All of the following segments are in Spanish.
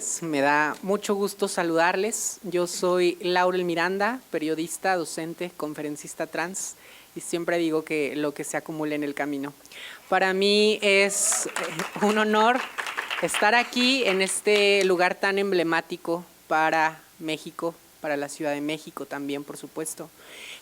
tardes, me da mucho gusto saludarles. Yo soy Laurel Miranda, periodista, docente, conferencista trans, y siempre digo que lo que se acumula en el camino. Para mí es un honor estar aquí en este lugar tan emblemático para México, para la Ciudad de México también, por supuesto,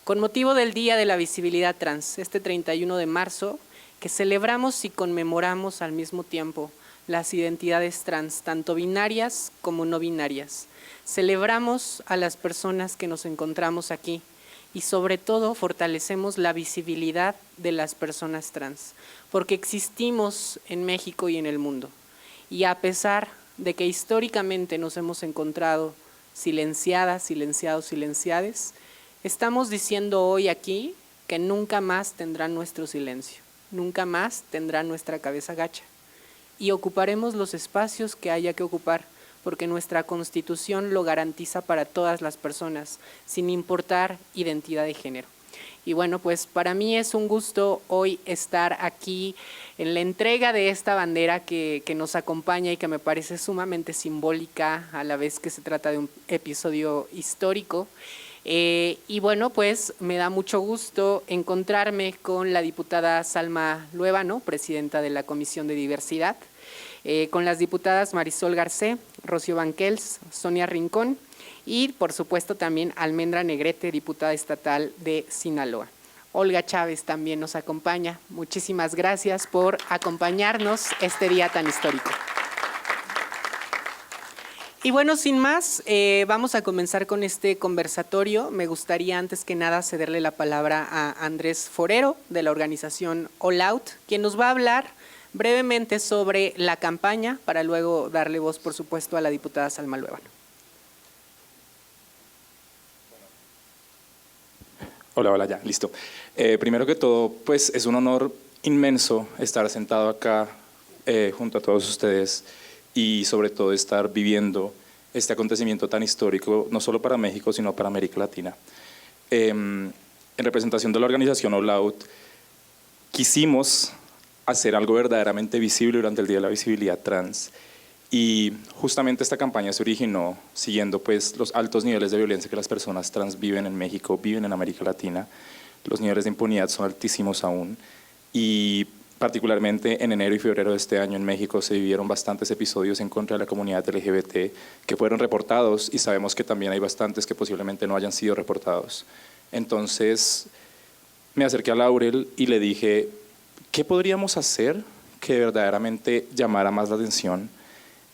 con motivo del Día de la Visibilidad Trans, este 31 de marzo, que celebramos y conmemoramos al mismo tiempo las identidades trans, tanto binarias como no binarias. Celebramos a las personas que nos encontramos aquí y sobre todo fortalecemos la visibilidad de las personas trans, porque existimos en México y en el mundo. Y a pesar de que históricamente nos hemos encontrado silenciadas, silenciados, silenciades, estamos diciendo hoy aquí que nunca más tendrán nuestro silencio, nunca más tendrán nuestra cabeza gacha. Y ocuparemos los espacios que haya que ocupar, porque nuestra Constitución lo garantiza para todas las personas, sin importar identidad de género. Y bueno, pues para mí es un gusto hoy estar aquí en la entrega de esta bandera que nos acompaña y que me parece sumamente simbólica, a la vez que se trata de un episodio histórico. Y bueno, pues me da mucho gusto encontrarme con la diputada Salma Luébano, presidenta de la Comisión de Diversidad, con las diputadas Marisol Garcé, Rocío Banquels, Sonia Rincón y por supuesto también Almendra Negrete, diputada estatal de Sinaloa. Olga Chávez también nos acompaña. Muchísimas gracias por acompañarnos este día tan histórico. Y bueno, sin más, vamos a comenzar con este conversatorio. Me gustaría antes que nada cederle la palabra a Andrés Forero de la organización All Out, quien nos va a hablar brevemente sobre la campaña para luego darle voz, por supuesto, a la diputada Salma Luébano. Hola, ya, listo. Primero que todo, pues es un honor inmenso estar sentado acá junto a todos ustedes y sobre todo estar viviendo este acontecimiento tan histórico, no solo para México, sino para América Latina. En representación de la organización All Out, quisimos hacer algo verdaderamente visible durante el Día de la Visibilidad Trans. Y justamente esta campaña se originó siguiendo pues, los altos niveles de violencia que las personas trans viven en México, viven en América Latina. Los niveles de impunidad son altísimos aún. Y particularmente en enero y febrero de este año en México se vivieron bastantes episodios en contra de la comunidad LGBT que fueron reportados y sabemos que también hay bastantes que posiblemente no hayan sido reportados. Entonces me acerqué a Laurel y le dije, ¿qué podríamos hacer que verdaderamente llamara más la atención?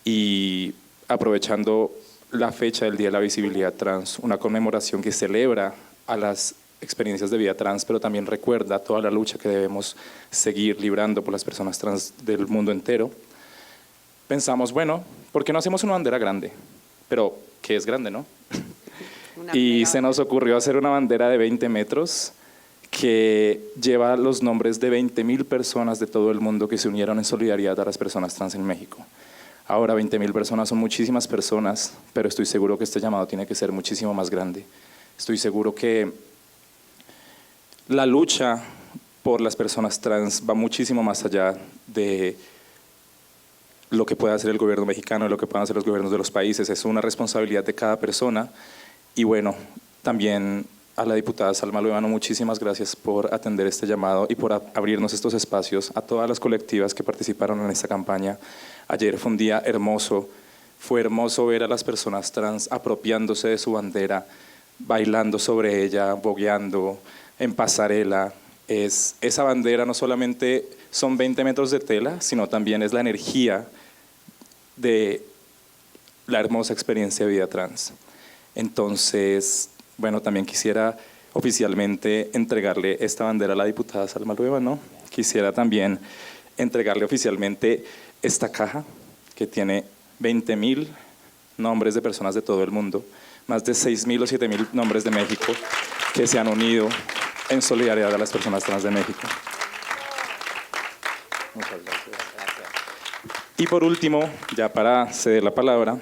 Y aprovechando la fecha del Día de la Visibilidad Trans, una conmemoración que celebra a las experiencias de vida trans, pero también recuerda toda la lucha que debemos seguir librando por las personas trans del mundo entero, pensamos, bueno, ¿por qué no hacemos una bandera grande? Pero, ¿qué es grande, no? Y se nos ocurrió hacer una bandera de 20 metros que lleva los nombres de 20,000 personas de todo el mundo que se unieron en solidaridad a las personas trans en México. Ahora 20,000 personas son muchísimas personas, pero estoy seguro que este llamado tiene que ser muchísimo más grande. Estoy seguro que la lucha por las personas trans va muchísimo más allá de lo que pueda hacer el gobierno mexicano y lo que puedan hacer los gobiernos de los países. Es una responsabilidad de cada persona. Y bueno, también a la diputada Salma Luébano, muchísimas gracias por atender este llamado y por abrirnos estos espacios a todas las colectivas que participaron en esta campaña. Ayer fue un día hermoso, fue hermoso ver a las personas trans apropiándose de su bandera, bailando sobre ella, bogueando en pasarela. Esa bandera no solamente son 20 metros de tela, sino también es la energía de la hermosa experiencia de vida trans. Entonces, bueno, también quisiera oficialmente entregarle esta bandera a la diputada Salma Luébano, ¿no? Quisiera también entregarle oficialmente esta caja que tiene 20,000 nombres de personas de todo el mundo, más de 6,000 o 7,000 nombres de México que se han unido en solidaridad a las personas trans de México. Muchas gracias. Y por último, ya para ceder la palabra,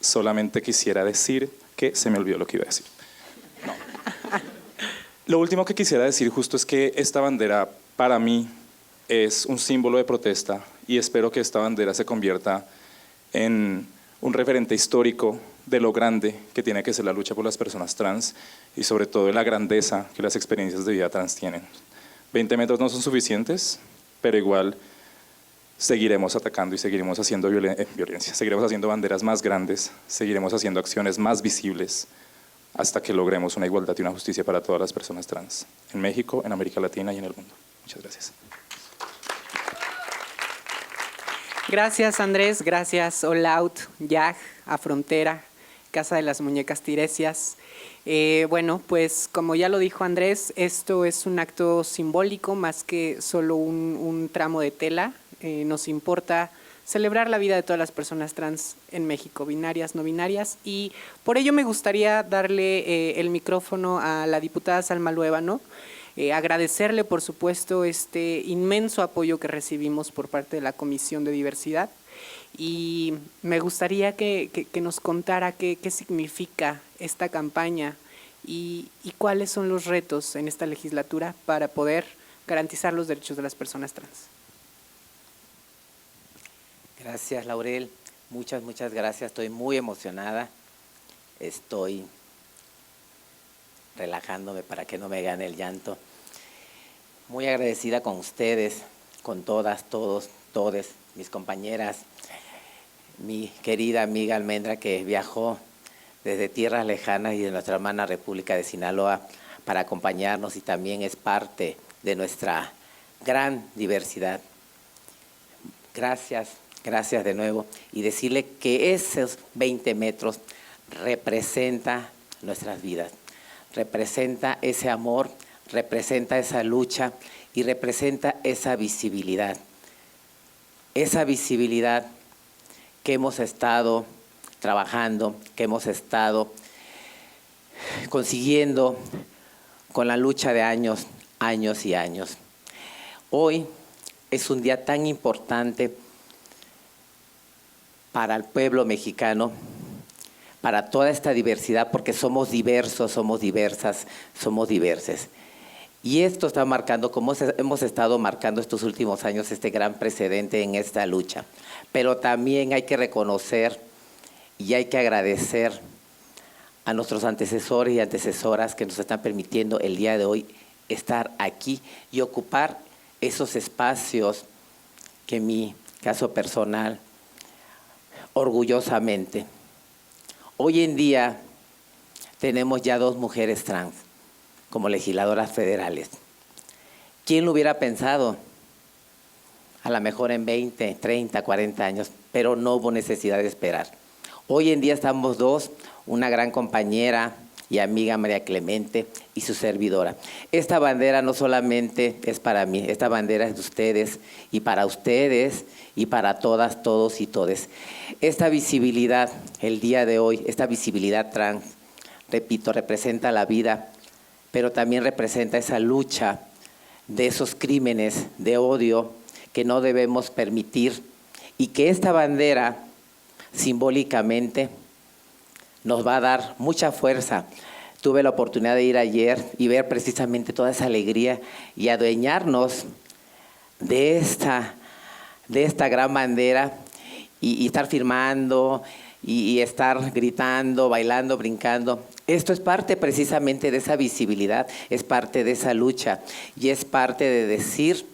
solamente quisiera decir que se me olvidó lo que iba a decir. No. Lo último que quisiera decir justo es que esta bandera para mí es un símbolo de protesta y espero que esta bandera se convierta en un referente histórico de lo grande que tiene que ser la lucha por las personas trans y sobre todo de la grandeza que las experiencias de vida trans tienen. 20 metros no son suficientes, pero igual seguiremos atacando y seguiremos haciendo violencia, seguiremos haciendo banderas más grandes, seguiremos haciendo acciones más visibles hasta que logremos una igualdad y una justicia para todas las personas trans, en México, en América Latina y en el mundo. Muchas gracias. Gracias, Andrés. Gracias, All Out, YAG, A Frontera, Casa de las Muñecas Tiresias. Bueno, pues como ya lo dijo Andrés, esto es un acto simbólico más que solo un tramo de tela. Nos importa celebrar la vida de todas las personas trans en México, binarias, no binarias, y por ello me gustaría darle el micrófono a la diputada Salma Luébano, agradecerle, por supuesto, este inmenso apoyo que recibimos por parte de la Comisión de Diversidad, y me gustaría que nos contara qué significa esta campaña y cuáles son los retos en esta legislatura para poder garantizar los derechos de las personas trans. Gracias, Laurel. Muchas gracias. Estoy muy emocionada. Estoy relajándome para que no me gane el llanto. Muy agradecida con ustedes, con todas, todos, todes, mis compañeras, mi querida amiga Almendra, que viajó desde tierras lejanas y de nuestra hermana República de Sinaloa para acompañarnos y también es parte de nuestra gran diversidad. Gracias, gracias de nuevo. Y decirle que esos 20 metros representa nuestras vidas, representa ese amor, representa esa lucha y representa esa visibilidad que hemos estado trabajando, que hemos estado consiguiendo con la lucha de años y años. Hoy es un día tan importante para el pueblo mexicano, para toda esta diversidad, porque somos diversos, somos diversas, somos diverses. Y esto está marcando, como hemos estado marcando estos últimos años, este gran precedente en esta lucha. Pero también hay que reconocer y hay que agradecer a nuestros antecesores y antecesoras que nos están permitiendo el día de hoy estar aquí y ocupar esos espacios que en mi caso personal, orgullosamente. Hoy en día tenemos ya 2 mujeres trans como legisladoras federales. ¿Quién lo hubiera pensado? A lo mejor en 20, 30, 40 años, pero no hubo necesidad de esperar. Hoy en día estamos 2, una gran compañera y amiga María Clemente y su servidora. Esta bandera no solamente es para mí, esta bandera es de ustedes y para todas, todos y todes. Esta visibilidad, el día de hoy, esta visibilidad trans, repito, representa la vida, pero también representa esa lucha de esos crímenes de odio que no debemos permitir y que esta bandera simbólicamente nos va a dar mucha fuerza. Tuve la oportunidad de ir ayer y ver precisamente toda esa alegría y adueñarnos de esta gran bandera y estar firmando y estar gritando, bailando, brincando. Esto es parte precisamente de esa visibilidad, es parte de esa lucha y es parte de decir,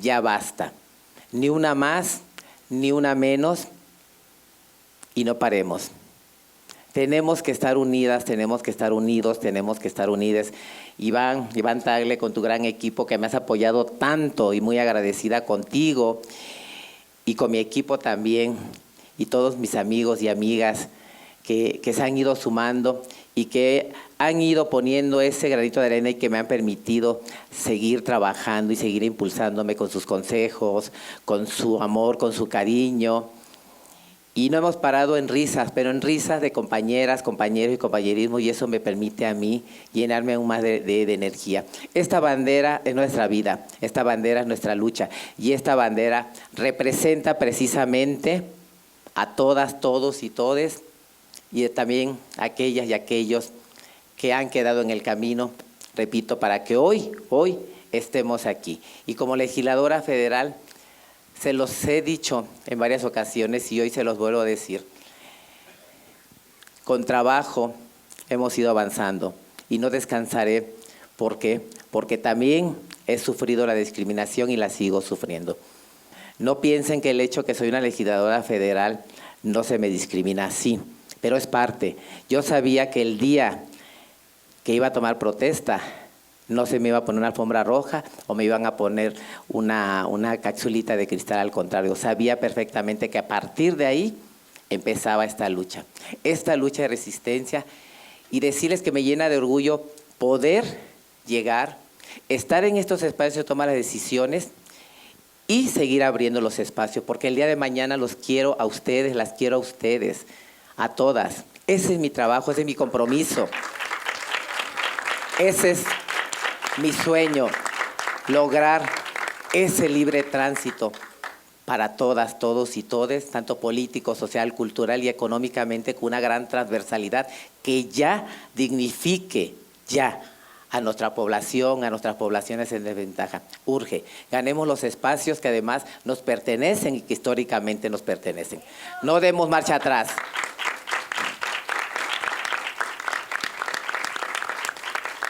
ya basta. Ni una más, ni una menos y no paremos. Tenemos que estar unidas, tenemos que estar unidos, tenemos que estar unidas. Iván Tagle, con tu gran equipo que me has apoyado tanto y muy agradecida contigo y con mi equipo también y todos mis amigos y amigas que se han ido sumando y que han ido poniendo ese granito de arena y que me han permitido seguir trabajando y seguir impulsándome con sus consejos, con su amor, con su cariño. Y no hemos parado en risas, pero en risas de compañeras, compañeros y compañerismo, y eso me permite a mí llenarme aún más de energía. Esta bandera es nuestra vida, esta bandera es nuestra lucha, y esta bandera representa precisamente a todas, todos y todes, y también a aquellas y aquellos que han quedado en el camino, repito, para que hoy estemos aquí. Y como legisladora federal, se los he dicho en varias ocasiones y hoy se los vuelvo a decir. con trabajo hemos ido avanzando y no descansaré. ¿Por qué? Porque también he sufrido la discriminación y la sigo sufriendo. No piensen que el hecho que soy una legisladora federal no se me discrimina así, pero es parte. Yo sabía que el día que iba a tomar protesta no se me iba a poner una alfombra roja o me iban a poner una capsulita de cristal, al contrario. Sabía perfectamente que a partir de ahí empezaba esta lucha de resistencia, y decirles que me llena de orgullo poder llegar, estar en estos espacios de tomar las decisiones y seguir abriendo los espacios, porque el día de mañana los quiero a ustedes, las quiero a ustedes, a todas. Ese es mi trabajo, ese es mi compromiso. Ese es mi sueño, lograr ese libre tránsito para todas, todos y todes, tanto político, social, cultural y económicamente, con una gran transversalidad que ya dignifique ya a nuestra población, a nuestras poblaciones en desventaja. Urge, ganemos los espacios que además nos pertenecen y que históricamente nos pertenecen. No demos marcha atrás.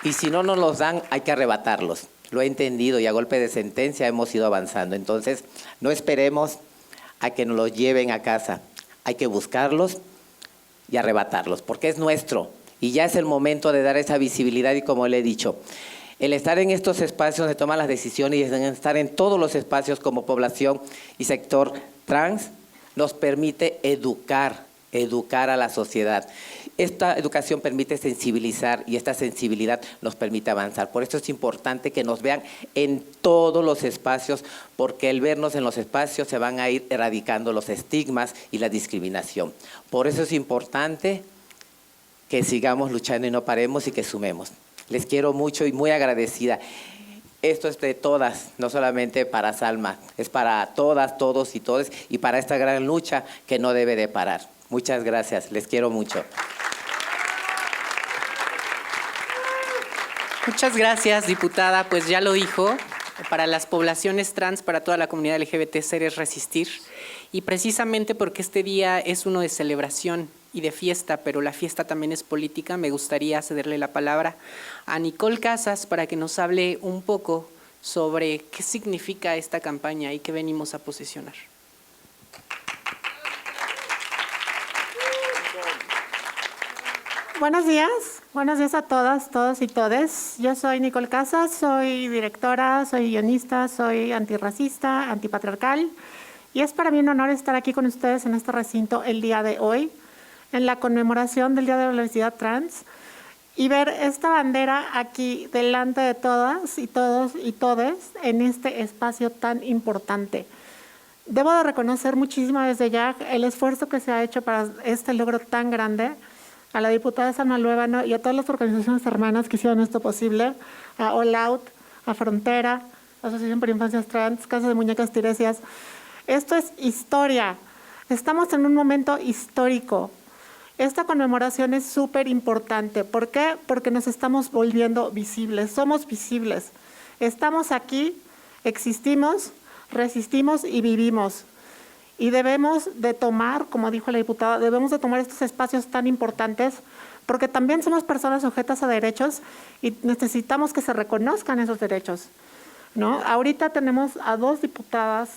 Y si no nos los dan, hay que arrebatarlos. Lo he entendido y a golpe de sentencia hemos ido avanzando. Entonces, no esperemos a que nos los lleven a casa. Hay que buscarlos y arrebatarlos, porque es nuestro. Y ya es el momento de dar esa visibilidad, y como le he dicho, el estar en estos espacios de tomar las decisiones y estar en todos los espacios como población y sector trans nos permite educar a la sociedad. Esta educación permite sensibilizar y esta sensibilidad nos permite avanzar. Por eso es importante que nos vean en todos los espacios, porque al vernos en los espacios se van a ir erradicando los estigmas y la discriminación. Por eso es importante que sigamos luchando y no paremos y que sumemos. Les quiero mucho y muy agradecida. Esto es de todas, no solamente para Salma, es para todas, todos y todes, y para esta gran lucha que no debe de parar. Muchas gracias, les quiero mucho. Muchas gracias, diputada. Pues ya lo dijo, para las poblaciones trans, para toda la comunidad LGBT, ser es resistir. Y precisamente porque este día es uno de celebración y de fiesta, pero la fiesta también es política, me gustaría cederle la palabra a Nicole Casas para que nos hable un poco sobre qué significa esta campaña y qué venimos a posicionar. Buenos días a todas, todos y todes. Yo soy Nicole Casas, soy directora, soy guionista, soy antirracista, antipatriarcal, y es para mí un honor estar aquí con ustedes en este recinto el día de hoy, en la conmemoración del Día de la Diversidad Trans, y ver esta bandera aquí delante de todas y todos y todes en este espacio tan importante. Debo de reconocer muchísimo desde ya el esfuerzo que se ha hecho para este logro tan grande, a la diputada Salma Luébano y a todas las organizaciones hermanas que hicieron esto posible, a All Out, a Frontera, Asociación por Infancias Trans, Casa de Muñecas Tiresias. Esto es historia. Estamos en un momento histórico. Esta conmemoración es súper importante. ¿Por qué? Porque nos estamos volviendo visibles. Somos visibles. Estamos aquí, existimos, resistimos y vivimos. Y debemos de tomar, como dijo la diputada, debemos de tomar estos espacios tan importantes, porque también somos personas sujetas a derechos y necesitamos que se reconozcan esos derechos, ¿no? Ahorita tenemos a 2 diputadas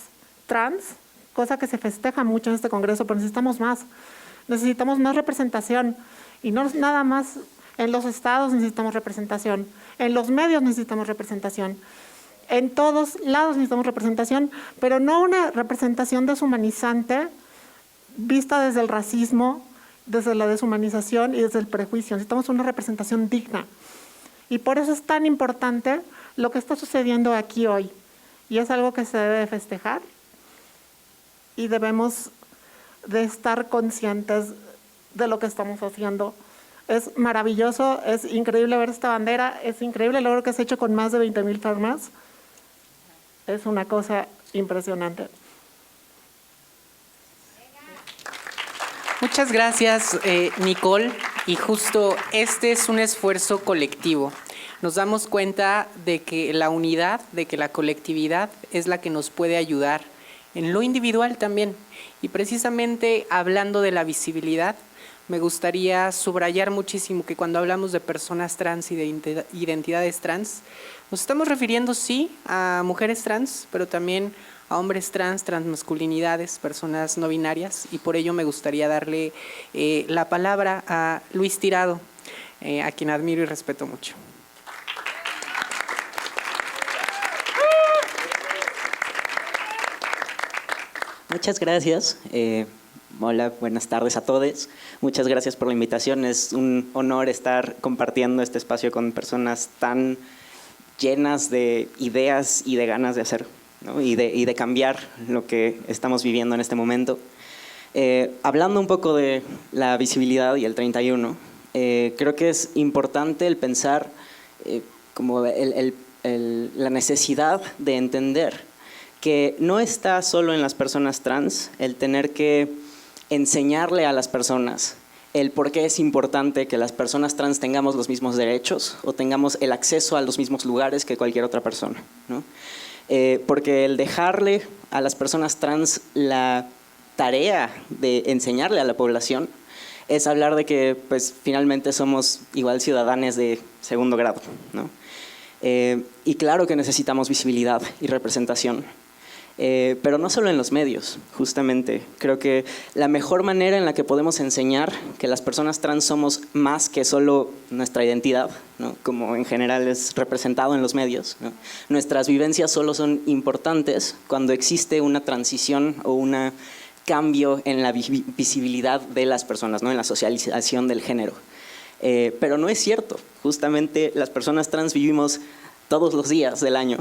trans, cosa que se festeja mucho en este Congreso, pero necesitamos más representación, y no nada más en los estados necesitamos representación, en los medios necesitamos representación. En todos lados necesitamos representación, pero no una representación deshumanizante vista desde el racismo, desde la deshumanización y desde el prejuicio. Necesitamos una representación digna. Y por eso es tan importante lo que está sucediendo aquí hoy. Y es algo que se debe de festejar y debemos de estar conscientes de lo que estamos haciendo. Es maravilloso, es increíble ver esta bandera, es increíble el logro que se ha hecho con más de 20,000 firmas. Es una cosa impresionante. Muchas gracias, Nicole. Y justo este es un esfuerzo colectivo. Nos damos cuenta de que la unidad, de que la colectividad es la que nos puede ayudar en lo individual también. Y precisamente hablando de la visibilidad, me gustaría subrayar muchísimo que cuando hablamos de personas trans y de identidades trans, nos estamos refiriendo sí a mujeres trans, pero también a hombres trans, transmasculinidades, personas no binarias, y por ello me gustaría darle la palabra a Luis Tirado, a quien admiro y respeto mucho. Muchas gracias. Hola, buenas tardes a todos. Muchas gracias por la invitación. Es un honor estar compartiendo este espacio con personas tan llenas de ideas y de ganas de hacer, ¿no? y de cambiar lo que estamos viviendo en este momento. Hablando un poco de la visibilidad y el 31, creo que es importante el pensar como la necesidad de entender que no está solo en las personas trans el tener que enseñarle a las personas el por qué es importante que las personas trans tengamos los mismos derechos o tengamos el acceso a los mismos lugares que cualquier otra persona, ¿no? Porque el dejarle a las personas trans la tarea de enseñarle a la población es hablar de que pues, finalmente somos igual ciudadanos de segundo grado, ¿no? Y claro que necesitamos visibilidad y representación. Pero no solo en los medios, justamente. Creo que la mejor manera en la que podemos enseñar que las personas trans somos más que solo nuestra identidad, ¿no? Como en general es representado en los medios, ¿no? Nuestras vivencias solo son importantes cuando existe una transición o un cambio en la visibilidad de las personas, ¿no? En la socialización del género. Pero no es cierto. Justamente las personas trans vivimos todos los días del año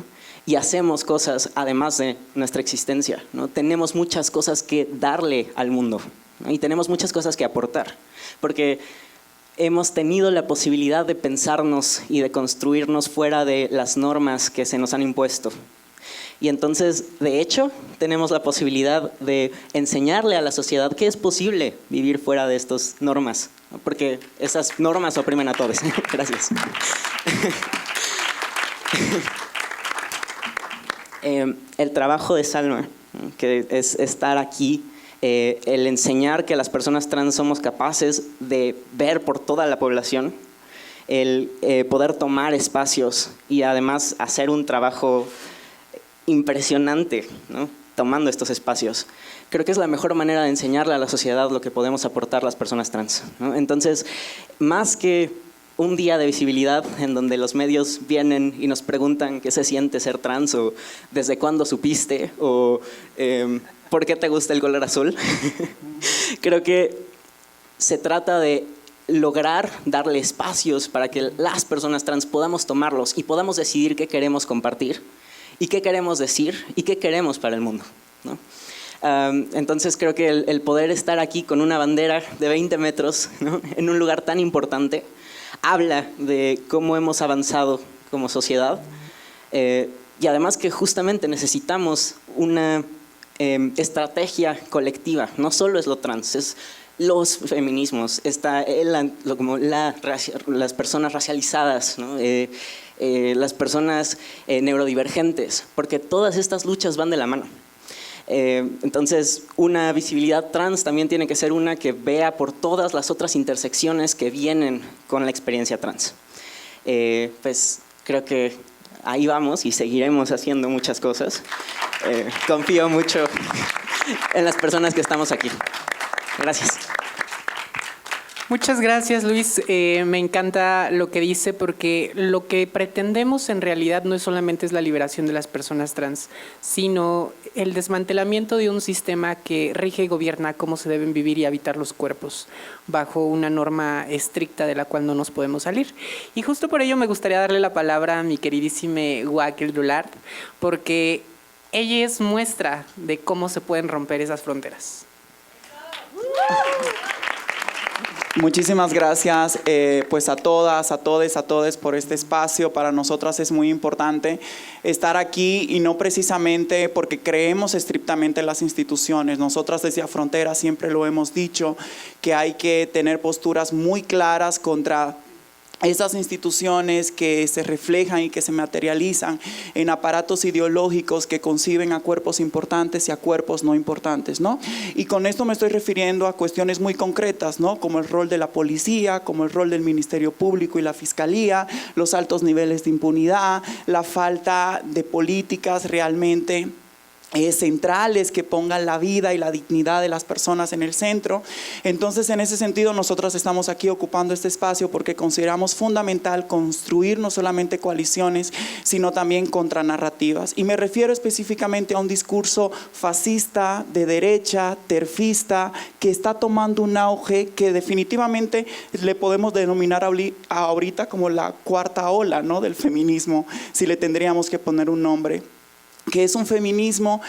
y hacemos cosas además de nuestra existencia, ¿no? Tenemos muchas cosas que darle al mundo, ¿no? Y tenemos muchas cosas que aportar, porque hemos tenido la posibilidad de pensarnos y de construirnos fuera de las normas que se nos han impuesto. Y entonces, de hecho, tenemos la posibilidad de enseñarle a la sociedad que es posible vivir fuera de estas normas, ¿no? Porque esas normas oprimen a todos. Gracias. El trabajo de Salma, que es estar aquí, el enseñar que las personas trans somos capaces de ver por toda la población, el poder tomar espacios y además hacer un trabajo impresionante, ¿no? Tomando estos espacios. Creo que es la mejor manera de enseñarle a la sociedad lo que podemos aportar las personas trans, ¿no? Entonces, más que un día de visibilidad en donde los medios vienen y nos preguntan qué se siente ser trans o desde cuándo supiste o por qué te gusta el color azul. Creo que se trata de lograr darle espacios para que las personas trans podamos tomarlos y podamos decidir qué queremos compartir y qué queremos decir y qué queremos para el mundo, ¿no? Entonces creo que el poder estar aquí con una bandera de 20 metros, ¿no? En un lugar tan importante habla de cómo hemos avanzado como sociedad y además que justamente necesitamos una estrategia colectiva. No solo es lo trans, es los feminismos, está las personas racializadas, ¿no? Las personas neurodivergentes, porque todas estas luchas van de la mano. Entonces, una visibilidad trans también tiene que ser una que vea por todas las otras intersecciones que vienen con la experiencia trans. Pues creo que ahí vamos y seguiremos haciendo muchas cosas. Confío mucho en las personas que estamos aquí. Gracias. Muchas gracias, Luis. Me encanta lo que dice porque lo que pretendemos en realidad no es solamente la liberación de las personas trans, sino el desmantelamiento de un sistema que rige y gobierna cómo se deben vivir y habitar los cuerpos bajo una norma estricta de la cual no nos podemos salir. Y justo por ello me gustaría darle la palabra a mi queridísima Guaquel Dulard, porque ella es muestra de cómo se pueden romper esas fronteras. Muchísimas gracias pues a todas, a todes por este espacio. Para nosotras es muy importante estar aquí y no precisamente porque creemos estrictamente en las instituciones. Nosotras desde Afrontera siempre lo hemos dicho, que hay que tener posturas muy claras contra esas instituciones que se reflejan y que se materializan en aparatos ideológicos que conciben a cuerpos importantes y a cuerpos no importantes, ¿no? Y con esto me estoy refiriendo a cuestiones muy concretas, ¿no? Como el rol de la policía, como el rol del Ministerio Público y la Fiscalía, los altos niveles de impunidad, la falta de políticas realmente centrales que pongan la vida y la dignidad de las personas en el centro. Entonces, en ese sentido, nosotros estamos aquí ocupando este espacio porque consideramos fundamental construir no solamente coaliciones, sino también contranarrativas. Y me refiero específicamente a un discurso fascista, de derecha, terfista, que está tomando un auge que definitivamente le podemos denominar ahorita como la cuarta ola, ¿no?, del feminismo, si le tendríamos que poner un nombre. Que es un feminismo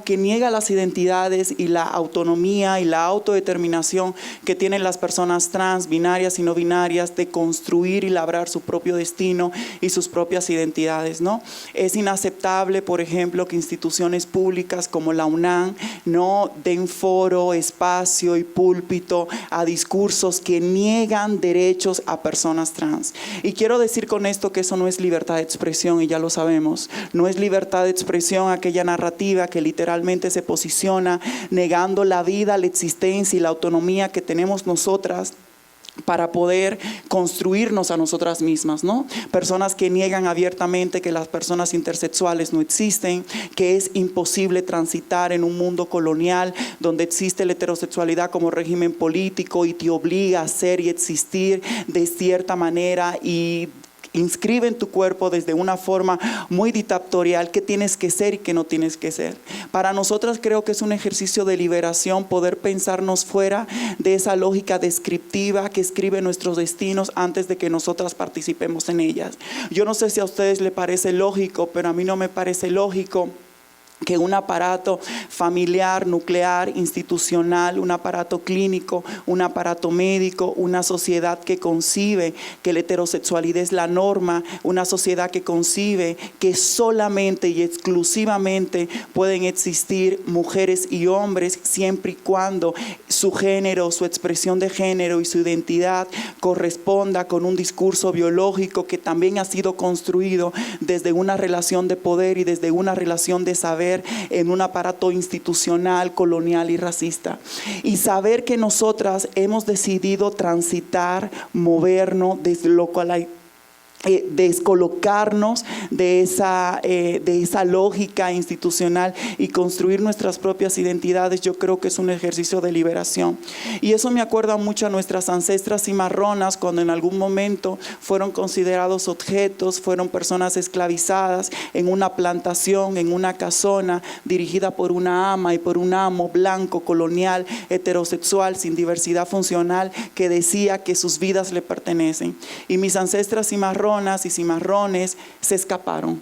que niega las identidades y la autonomía y la autodeterminación que tienen las personas trans, binarias y no binarias de construir y labrar su propio destino y sus propias identidades, ¿no? Es inaceptable, por ejemplo, que instituciones públicas como la UNAM no den foro, espacio y púlpito a discursos que niegan derechos a personas trans. Y quiero decir con esto que eso no es libertad de expresión, y ya lo sabemos, no es libertad de expresión aquella narrativa que literalmente se posiciona negando la vida, la existencia y la autonomía que tenemos nosotras para poder construirnos a nosotras mismas, ¿no? Personas que niegan abiertamente que las personas intersexuales no existen, que es imposible transitar en un mundo colonial donde existe la heterosexualidad como régimen político y te obliga a ser y existir de cierta manera y inscribe en tu cuerpo desde una forma muy dictatorial qué tienes que ser y qué no tienes que ser. Para nosotras creo que es un ejercicio de liberación poder pensarnos fuera de esa lógica descriptiva que escribe nuestros destinos antes de que nosotras participemos en ellas. Yo no sé si a ustedes les parece lógico, pero a mí no me parece lógico que un aparato familiar, nuclear, institucional, un aparato clínico, un aparato médico, una sociedad que concibe que la heterosexualidad es la norma, una sociedad que concibe que solamente y exclusivamente pueden existir mujeres y hombres siempre y cuando su género, su expresión de género y su identidad corresponda con un discurso biológico que también ha sido construido desde una relación de poder y desde una relación de saber en un aparato institucional, colonial y racista. Y saber que nosotras hemos decidido transitar, movernos, descolocarnos de esa lógica institucional y construir nuestras propias identidades, yo creo que es un ejercicio de liberación. Y eso me acuerda mucho a nuestras ancestras cimarronas, cuando en algún momento fueron considerados objetos, fueron personas esclavizadas en una plantación, en una casona, dirigida por una ama y por un amo blanco, colonial, heterosexual, sin diversidad funcional, que decía que sus vidas le pertenecen. Y mis ancestras cimarronas y cimarrones se escaparon,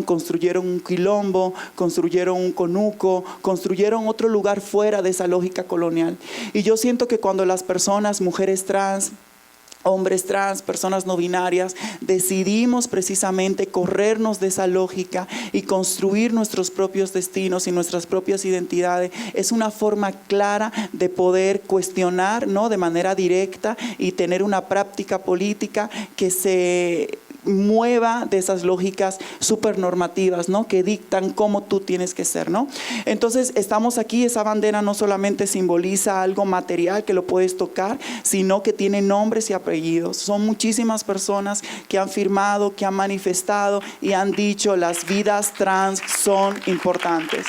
construyeron un quilombo, construyeron un conuco, construyeron otro lugar fuera de esa lógica colonial. Y yo siento que cuando las personas, mujeres trans, hombres trans, personas no binarias, decidimos precisamente corrernos de esa lógica y construir nuestros propios destinos y nuestras propias identidades, es una forma clara de poder cuestionar, ¿no?, de manera directa y tener una práctica política que se mueva de esas lógicas supernormativas, ¿no?, que dictan cómo tú tienes que ser, ¿no? Entonces estamos aquí, esa bandera no solamente simboliza algo material que lo puedes tocar, sino que tiene nombres y apellidos. Son muchísimas personas que han firmado, que han manifestado y han dicho las vidas trans son importantes.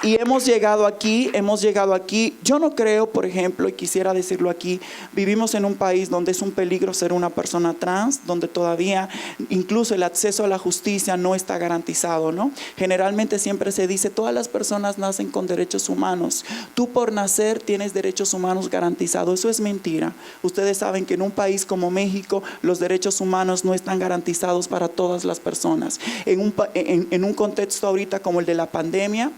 Y hemos llegado aquí, yo no creo, por ejemplo, y quisiera decirlo aquí, vivimos en un país donde es un peligro ser una persona trans, donde todavía incluso el acceso a la justicia no está garantizado, ¿no? Generalmente siempre se dice, todas las personas nacen con derechos humanos, tú por nacer tienes derechos humanos garantizados. Eso es mentira. Ustedes saben que en un país como México los derechos humanos no están garantizados para todas las personas. En un contexto ahorita como el de la pandemia,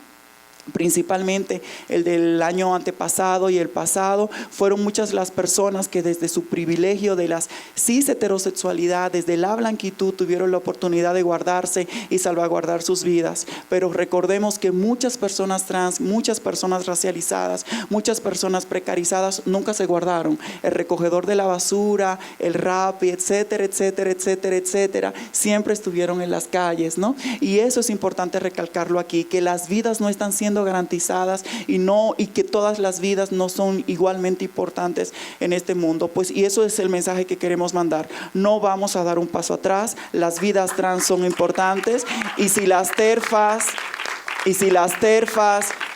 principalmente el del año antepasado y el pasado, fueron muchas las personas que desde su privilegio de la cis heterosexualidad, desde la blanquitud, tuvieron la oportunidad de guardarse y salvaguardar sus vidas. Pero recordemos que muchas personas trans, muchas personas racializadas, muchas personas precarizadas nunca se guardaron. El recogedor de la basura, el Rappi, etcétera, etcétera, etcétera, etcétera, siempre estuvieron en las calles, ¿no? Y eso es importante recalcarlo aquí, que las vidas no están siendo garantizadas y que todas las vidas no son igualmente importantes en este mundo. Pues, y eso es el mensaje que queremos mandar. No vamos a dar un paso atrás, las vidas trans son importantes, y si las TERFas,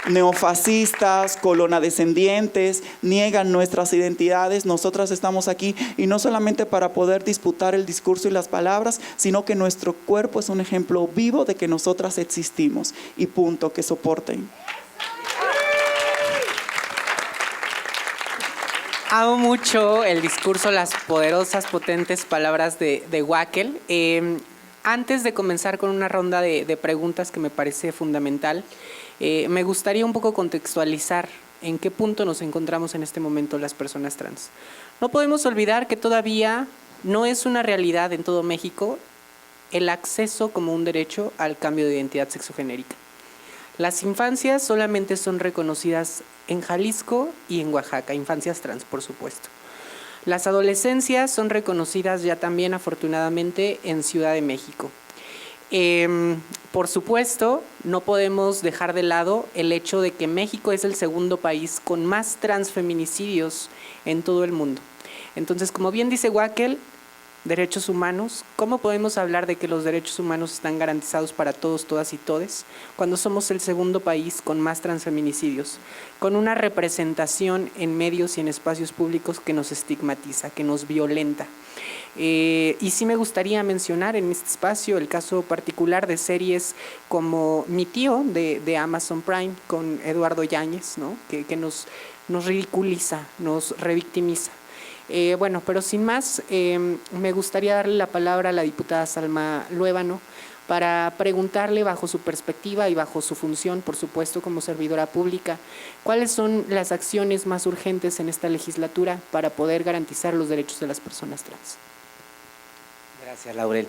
neofascistas, colonadescendientes niegan nuestras identidades, nosotras estamos aquí, y no solamente para poder disputar el discurso y las palabras, sino que nuestro cuerpo es un ejemplo vivo de que nosotras existimos, y punto, que soporten. Amo mucho el discurso, las poderosas, potentes palabras de Wackel. Antes de comenzar con una ronda de preguntas que me parece fundamental, me gustaría un poco contextualizar en qué punto nos encontramos en este momento las personas trans. No podemos olvidar que todavía no es una realidad en todo México el acceso como un derecho al cambio de identidad sexogenérica. Las infancias solamente son reconocidas en Jalisco y en Oaxaca, infancias trans, por supuesto. Las adolescencias son reconocidas ya también, afortunadamente, en Ciudad de México. Por supuesto, no podemos dejar de lado el hecho de que México es el segundo país con más transfeminicidios en todo el mundo. Entonces, como bien dice Wackel, derechos humanos, ¿cómo podemos hablar de que los derechos humanos están garantizados para todos, todas y todes, cuando somos el segundo país con más transfeminicidios, con una representación en medios y en espacios públicos que nos estigmatiza, que nos violenta? Y sí me gustaría mencionar en este espacio el caso particular de series como Mi Tío de Amazon Prime con Eduardo Yáñez, ¿no? que nos ridiculiza, nos revictimiza. Bueno, pero sin más, me gustaría darle la palabra a la diputada Salma Luébano para preguntarle, bajo su perspectiva y bajo su función, por supuesto, como servidora pública, cuáles son las acciones más urgentes en esta legislatura para poder garantizar los derechos de las personas trans. Gracias, Laurel.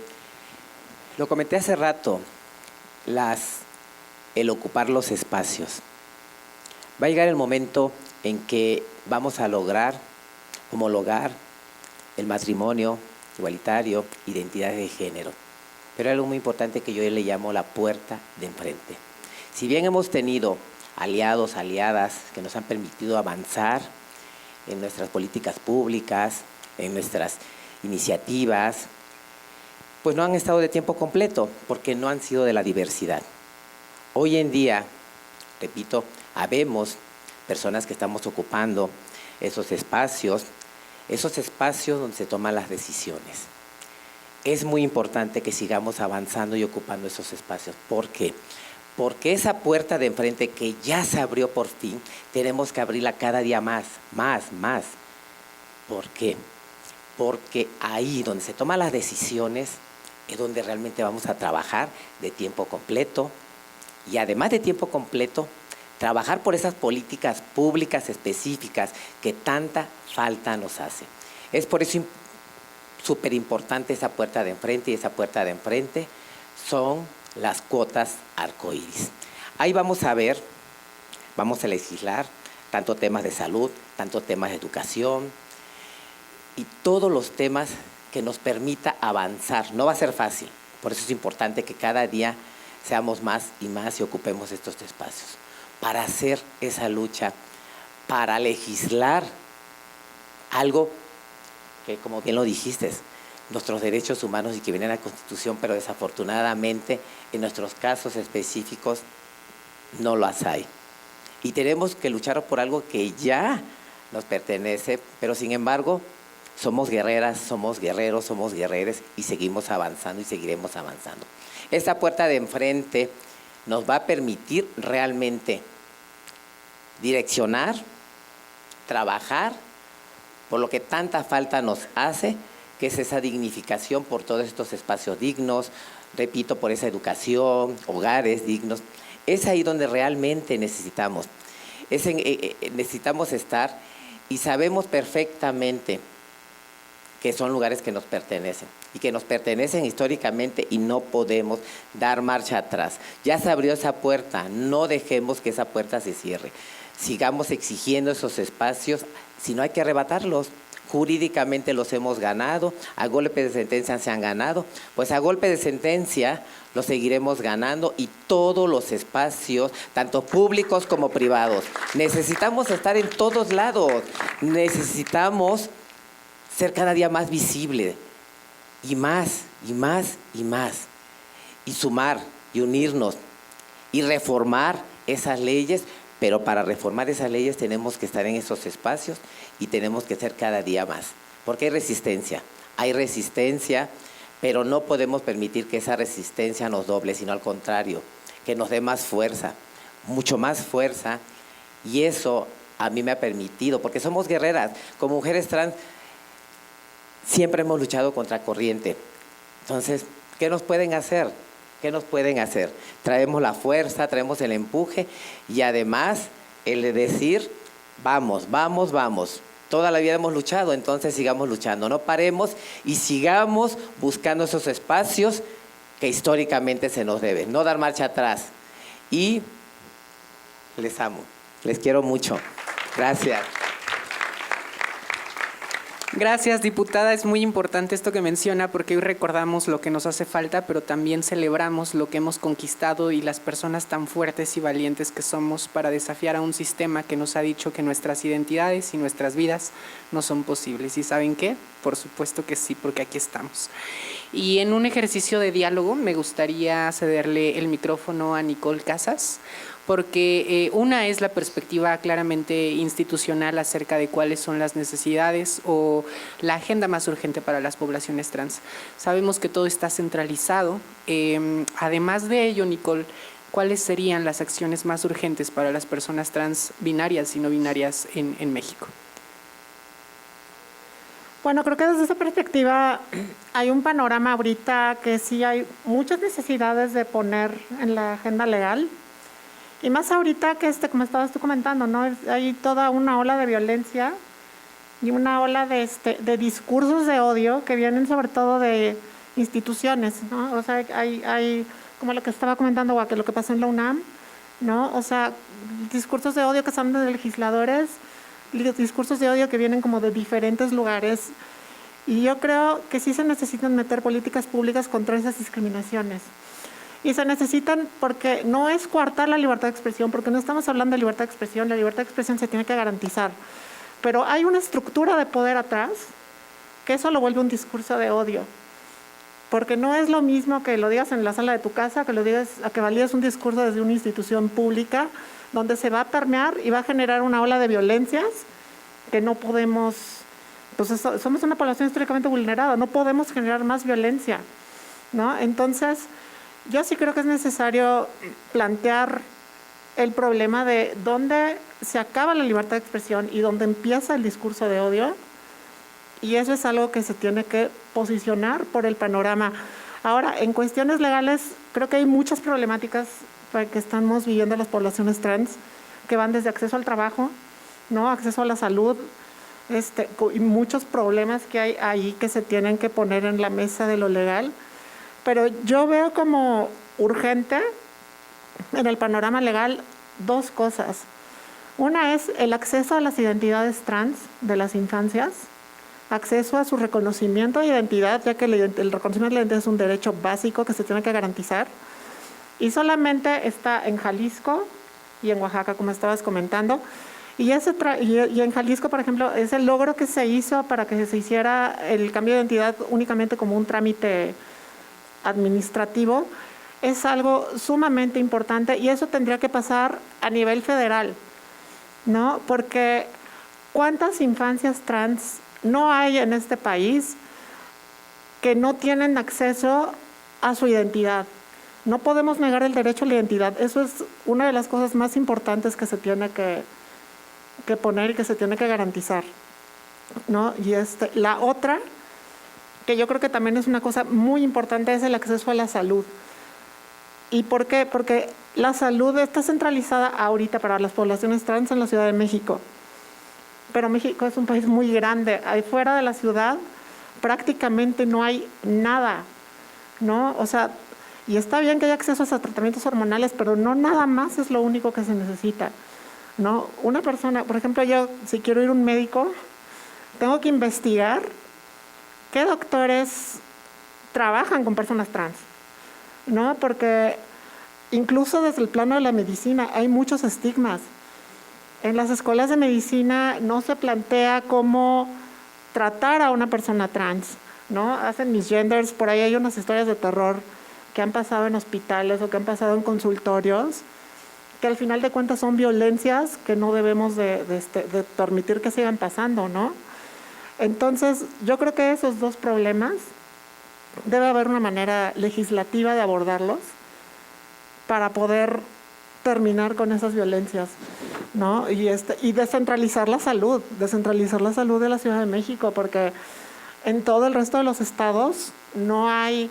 Lo comenté hace rato, el ocupar los espacios. Va a llegar el momento en que vamos a lograr homologar el matrimonio igualitario, identidad de género. Pero hay algo muy importante que yo le llamo la puerta de enfrente. Si bien hemos tenido aliados, aliadas que nos han permitido avanzar en nuestras políticas públicas, en nuestras iniciativas, pues no han estado de tiempo completo porque no han sido de la diversidad. Hoy en día, repito, habemos personas que estamos ocupando esos espacios donde se toman las decisiones. Es muy importante que sigamos avanzando y ocupando esos espacios. ¿Por qué? Porque esa puerta de enfrente que ya se abrió por fin, tenemos que abrirla cada día más. ¿Por qué? Porque ahí donde se toman las decisiones es donde realmente vamos a trabajar de tiempo completo, y además de tiempo completo, trabajar por esas políticas públicas específicas que tanta falta nos hace. Es por eso súper importante esa puerta de enfrente, y esa puerta de enfrente son las cuotas arcoíris. Ahí vamos a ver, vamos a legislar tanto temas de salud, tanto temas de educación y todos los temas que nos permita avanzar. No va a ser fácil, por eso es importante que cada día seamos más y más y ocupemos estos espacios para hacer esa lucha, para legislar algo que, como bien lo dijiste, nuestros derechos humanos y que viene en la Constitución, pero desafortunadamente en nuestros casos específicos no las hay. Y tenemos que luchar por algo que ya nos pertenece, pero sin embargo somos guerreras, somos guerreros, somos guerreres y seguimos avanzando y seguiremos avanzando. Esta puerta de enfrente nos va a permitir realmente direccionar, trabajar por lo que tanta falta nos hace, que es esa dignificación por todos estos espacios dignos, repito, por esa educación, hogares dignos, Es ahí donde realmente necesitamos. Necesitamos estar y sabemos perfectamente que son lugares que nos pertenecen y que nos pertenecen históricamente y no podemos dar marcha atrás. Ya se abrió esa puerta, no dejemos que esa puerta se cierre. Sigamos exigiendo esos espacios, si no hay que arrebatarlos. Jurídicamente los hemos ganado, a golpe de sentencia se han ganado, pues a golpe de sentencia los seguiremos ganando y todos los espacios, tanto públicos como privados. Necesitamos estar en todos lados, necesitamos ser cada día más visible y más, y más, y más. Y sumar y unirnos y reformar esas leyes, pero para reformar esas leyes tenemos que estar en esos espacios y tenemos que ser cada día más. Porque hay resistencia, pero no podemos permitir que esa resistencia nos doble, sino al contrario, que nos dé más fuerza, mucho más fuerza. Y eso a mí me ha permitido, porque somos guerreras, como mujeres trans, siempre hemos luchado contra corriente. Entonces, ¿qué nos pueden hacer? ¿Qué nos pueden hacer? Traemos la fuerza, traemos el empuje y además el de decir, vamos, vamos, vamos. Toda la vida hemos luchado, entonces sigamos luchando. No paremos y sigamos buscando esos espacios que históricamente se nos deben. No dar marcha atrás. Y les amo, les quiero mucho. Gracias. Gracias, diputada. Es muy importante esto que menciona porque hoy recordamos lo que nos hace falta, pero también celebramos lo que hemos conquistado y las personas tan fuertes y valientes que somos para desafiar a un sistema que nos ha dicho que nuestras identidades y nuestras vidas no son posibles. ¿Y saben qué? Por supuesto que sí, porque aquí estamos. Y en un ejercicio de diálogo me gustaría cederle el micrófono a Nicole Casas, porque una es la perspectiva claramente institucional acerca de cuáles son las necesidades o la agenda más urgente para las poblaciones trans. Sabemos que todo está centralizado. Además de ello, Nicole, ¿cuáles serían las acciones más urgentes para las personas trans binarias y no binarias en México? Bueno, creo que desde esa perspectiva hay un panorama ahorita que sí hay muchas necesidades de poner en la agenda legal. Y más ahorita que, como estabas tú comentando, ¿no? Hay toda una ola de violencia y una ola de discursos de odio que vienen sobre todo de instituciones, ¿no? O sea, hay como lo que estaba comentando, o que lo que pasó en la UNAM, ¿no? O sea, discursos de odio que están de legisladores, discursos de odio que vienen como de diferentes lugares. Y yo creo que sí se necesitan meter políticas públicas contra esas discriminaciones. Y se necesitan porque no es coartar la libertad de expresión, porque no estamos hablando de libertad de expresión, la libertad de expresión se tiene que garantizar. Pero hay una estructura de poder atrás que eso lo vuelve un discurso de odio. Porque no es lo mismo que lo digas en la sala de tu casa, que lo digas, a que valides un discurso desde una institución pública, donde se va a permear y va a generar una ola de violencias que no podemos, pues somos una población históricamente vulnerada, no podemos generar más violencia, ¿no? Entonces, yo sí creo que es necesario plantear el problema de dónde se acaba la libertad de expresión y dónde empieza el discurso de odio, y eso es algo que se tiene que posicionar por el panorama. Ahora, en cuestiones legales, creo que hay muchas problemáticas que estamos viviendo las poblaciones trans, que van desde acceso al trabajo, ¿no? Acceso a la salud, y muchos problemas que hay ahí que se tienen que poner en la mesa de lo legal. Pero yo veo como urgente en el panorama legal dos cosas. Una es el acceso a las identidades trans de las infancias, acceso a su reconocimiento de identidad, ya que el reconocimiento de identidad es un derecho básico que se tiene que garantizar. Y solamente está en Jalisco y en Oaxaca, como estabas comentando. Y en Jalisco, por ejemplo, es el logro que se hizo para que se hiciera el cambio de identidad únicamente como un trámite administrativo, es algo sumamente importante y eso tendría que pasar a nivel federal, ¿no? Porque ¿cuántas infancias trans no hay en este país que no tienen acceso a su identidad? No podemos negar el derecho a la identidad. Eso es una de las cosas más importantes que se tiene que poner y que se tiene que garantizar, ¿no? Y la otra, que yo creo que también es una cosa muy importante, es el acceso a la salud. ¿Y por qué? Porque la salud está centralizada ahorita para las poblaciones trans en la Ciudad de México. Pero México es un país muy grande. Ahí fuera de la ciudad prácticamente no hay nada, ¿no? O sea, y está bien que haya acceso a tratamientos hormonales, pero no nada más es lo único que se necesita, ¿no? Una persona, por ejemplo, yo si quiero ir a un médico, tengo que investigar qué doctores trabajan con personas trans, ¿no? Porque incluso desde el plano de la medicina hay muchos estigmas. En las escuelas de medicina no se plantea cómo tratar a una persona trans, ¿no? Hacen misgenders, por ahí hay unas historias de terror que han pasado en hospitales o que han pasado en consultorios, que al final de cuentas son violencias que no debemos de permitir que sigan pasando, ¿no? Entonces, yo creo que esos dos problemas debe haber una manera legislativa de abordarlos para poder terminar con esas violencias, ¿no? Y descentralizar la salud de la Ciudad de México, porque en todo el resto de los estados no hay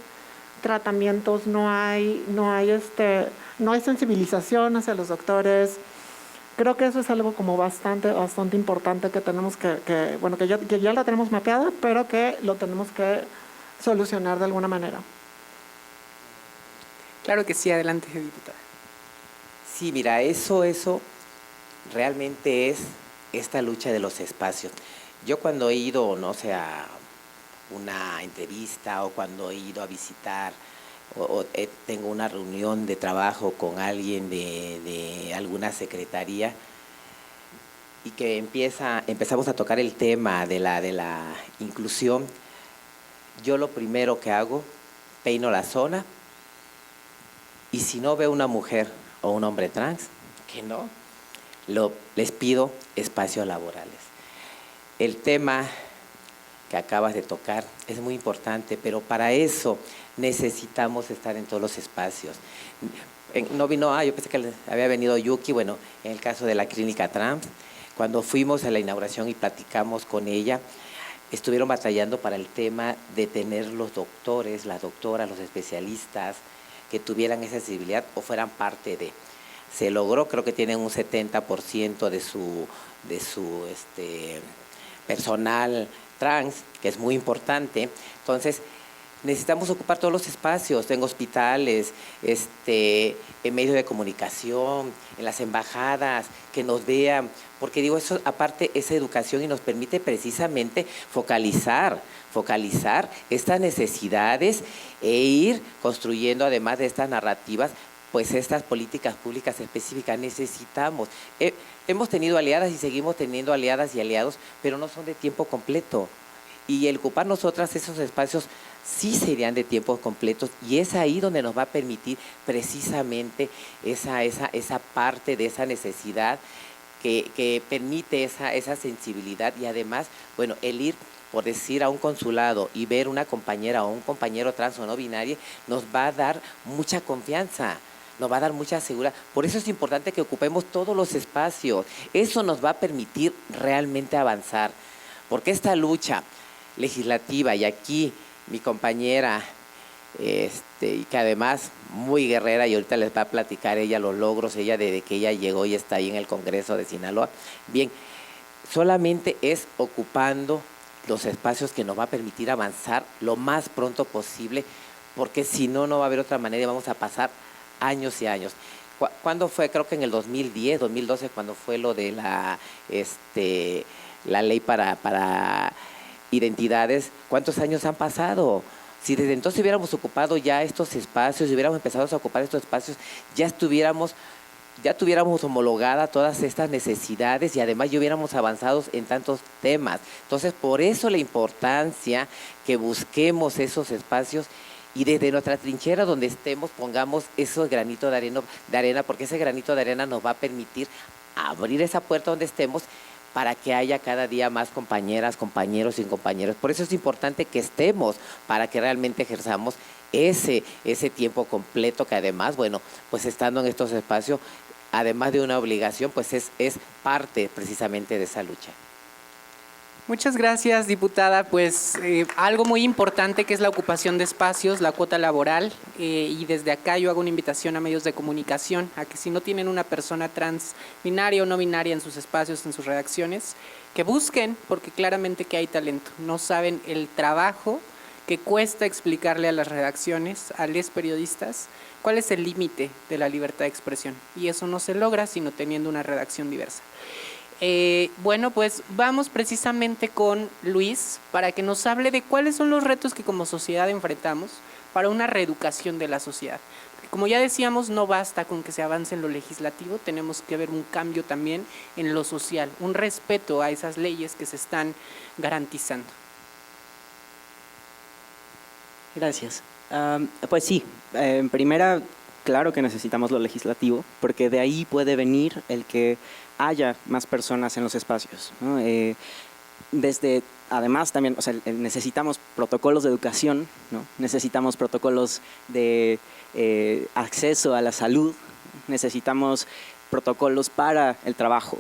tratamientos, no hay sensibilización hacia los doctores. Creo que eso es algo como bastante importante que tenemos que ya la tenemos mapeada, pero que lo tenemos que solucionar de alguna manera. Claro que sí, adelante, diputada. Sí, mira, eso realmente es esta lucha de los espacios. Yo cuando he ido, no sé, a una entrevista o cuando he ido a visitar tengo una reunión de trabajo con alguien de alguna secretaría y que empezamos a tocar el tema de la inclusión, yo lo primero que hago, peino la zona y si no veo una mujer o un hombre trans, que no, les pido espacios laborales. El tema que acabas de tocar es muy importante, pero para eso necesitamos estar en todos los espacios. No vino, yo pensé que había venido Yuki, bueno, en el caso de la clínica trans, cuando fuimos a la inauguración y platicamos con ella, estuvieron batallando para el tema de tener los doctores, las doctoras, los especialistas, que tuvieran esa sensibilidad o fueran parte de. Se logró, creo que tienen un 70% de su personal trans, que es muy importante. Entonces, necesitamos ocupar todos los espacios, en hospitales, en medios de comunicación, en las embajadas, que nos vean, porque digo, eso aparte esa educación y nos permite precisamente focalizar estas necesidades e ir construyendo, además de estas narrativas, pues estas políticas públicas específicas. Necesitamos. Hemos tenido aliadas y seguimos teniendo aliadas y aliados, pero no son de tiempo completo. Y el ocupar nosotras esos espacios sí serían de tiempo completo y es ahí donde nos va a permitir precisamente esa parte de esa necesidad que permite esa sensibilidad y además, bueno, el ir, por decir, a un consulado y ver una compañera o un compañero trans o no binario nos va a dar mucha confianza, nos va a dar mucha seguridad. Por eso es importante que ocupemos todos los espacios. Eso nos va a permitir realmente avanzar, porque esta lucha legislativa, y aquí mi compañera, y que además muy guerrera, y ahorita les va a platicar ella los logros, ella desde que ella llegó y está ahí en el Congreso de Sinaloa. Bien, solamente es ocupando los espacios que nos va a permitir avanzar lo más pronto posible, porque si no, no va a haber otra manera y vamos a pasar años y años. ¿Cuándo fue? Creo que en el 2010, 2012, cuando fue lo de la ley para identidades. ¿Cuántos años han pasado? Si desde entonces hubiéramos ocupado ya estos espacios, si hubiéramos empezado a ocupar estos espacios, ya tuviéramos homologada todas estas necesidades y además ya hubiéramos avanzado en tantos temas. Entonces, por eso la importancia que busquemos esos espacios y desde nuestra trinchera donde estemos pongamos esos granitos de arena, porque ese granito de arena nos va a permitir abrir esa puerta donde estemos para que haya cada día más compañeras, compañeros y compañeros. Por eso es importante que estemos, para que realmente ejerzamos ese tiempo completo, que además, bueno, pues estando en estos espacios, además de una obligación, pues es parte precisamente de esa lucha. Muchas gracias, diputada. Pues algo muy importante que es la ocupación de espacios, la cuota laboral, y desde acá yo hago una invitación a medios de comunicación a que si no tienen una persona trans, binaria o no binaria en sus espacios, en sus redacciones, que busquen, porque claramente que hay talento. No saben el trabajo que cuesta explicarle a las redacciones, a los periodistas, cuál es el límite de la libertad de expresión. Y eso no se logra sino teniendo una redacción diversa. Bueno, pues vamos precisamente con Luis para que nos hable de cuáles son los retos que como sociedad enfrentamos para una reeducación de la sociedad. Como ya decíamos, no basta con que se avance en lo legislativo, tenemos que ver un cambio también en lo social, un respeto a esas leyes que se están garantizando. Gracias. Pues sí, en primera, claro que necesitamos lo legislativo, porque de ahí puede venir el que haya más personas en los espacios, ¿no? Además también, o sea, necesitamos protocolos de educación, ¿no? Necesitamos protocolos de acceso a la salud, necesitamos protocolos para el trabajo,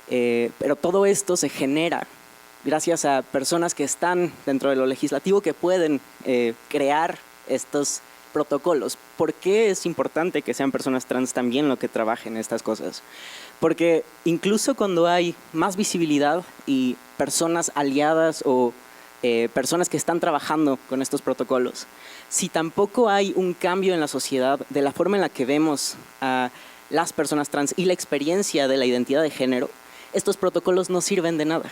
pero todo esto se genera gracias a personas que están dentro de lo legislativo que pueden crear estos protocolos. ¿Por qué es importante que sean personas trans también lo que trabajen estas cosas? Porque incluso cuando hay más visibilidad y personas aliadas o personas que están trabajando con estos protocolos, si tampoco hay un cambio en la sociedad de la forma en la que vemos a las personas trans y la experiencia de la identidad de género, estos protocolos no sirven de nada.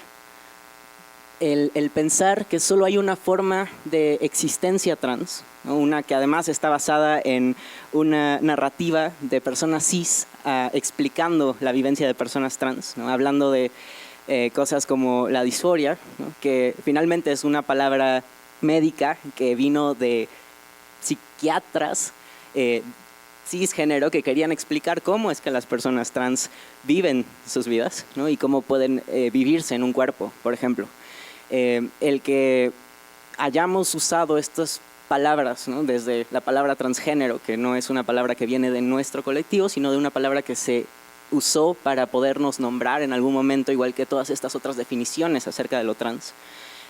El pensar que solo hay una forma de existencia trans, ¿no? Una que además está basada en una narrativa de personas cis explicando la vivencia de personas trans, ¿no? Hablando de cosas como la disforia, ¿no? Que finalmente es una palabra médica que vino de psiquiatras cisgénero que querían explicar cómo es que las personas trans viven sus vidas, ¿no? Y cómo pueden vivirse en un cuerpo, por ejemplo. El que hayamos usado estas palabras, ¿no? Desde la palabra transgénero, que no es una palabra que viene de nuestro colectivo, sino de una palabra que se usó para podernos nombrar en algún momento, igual que todas estas otras definiciones acerca de lo trans,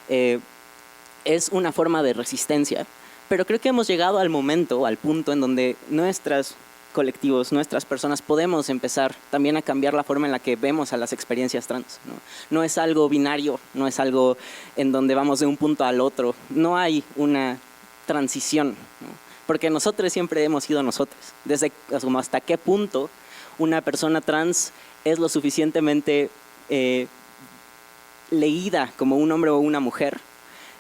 es una forma de resistencia, pero creo que hemos llegado al momento, al punto en donde nuestros colectivos, nuestras personas, podemos empezar también a cambiar la forma en la que vemos a las experiencias trans, ¿no? No es algo binario, no es algo en donde vamos de un punto al otro, no hay una transición, ¿no? Porque nosotros siempre hemos sido nosotros, desde como hasta qué punto una persona trans es lo suficientemente leída como un hombre o una mujer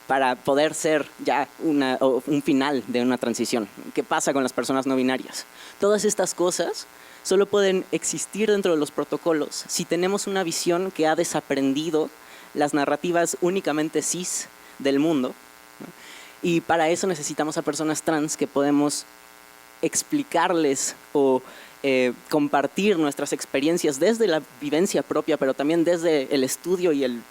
para poder ser ya un final de una transición. ¿Qué pasa con las personas no binarias? Todas estas cosas solo pueden existir dentro de los protocolos si tenemos una visión que ha desaprendido las narrativas únicamente cis del mundo, ¿no? Y para eso necesitamos a personas trans que podemos explicarles o compartir nuestras experiencias desde la vivencia propia, pero también desde el estudio y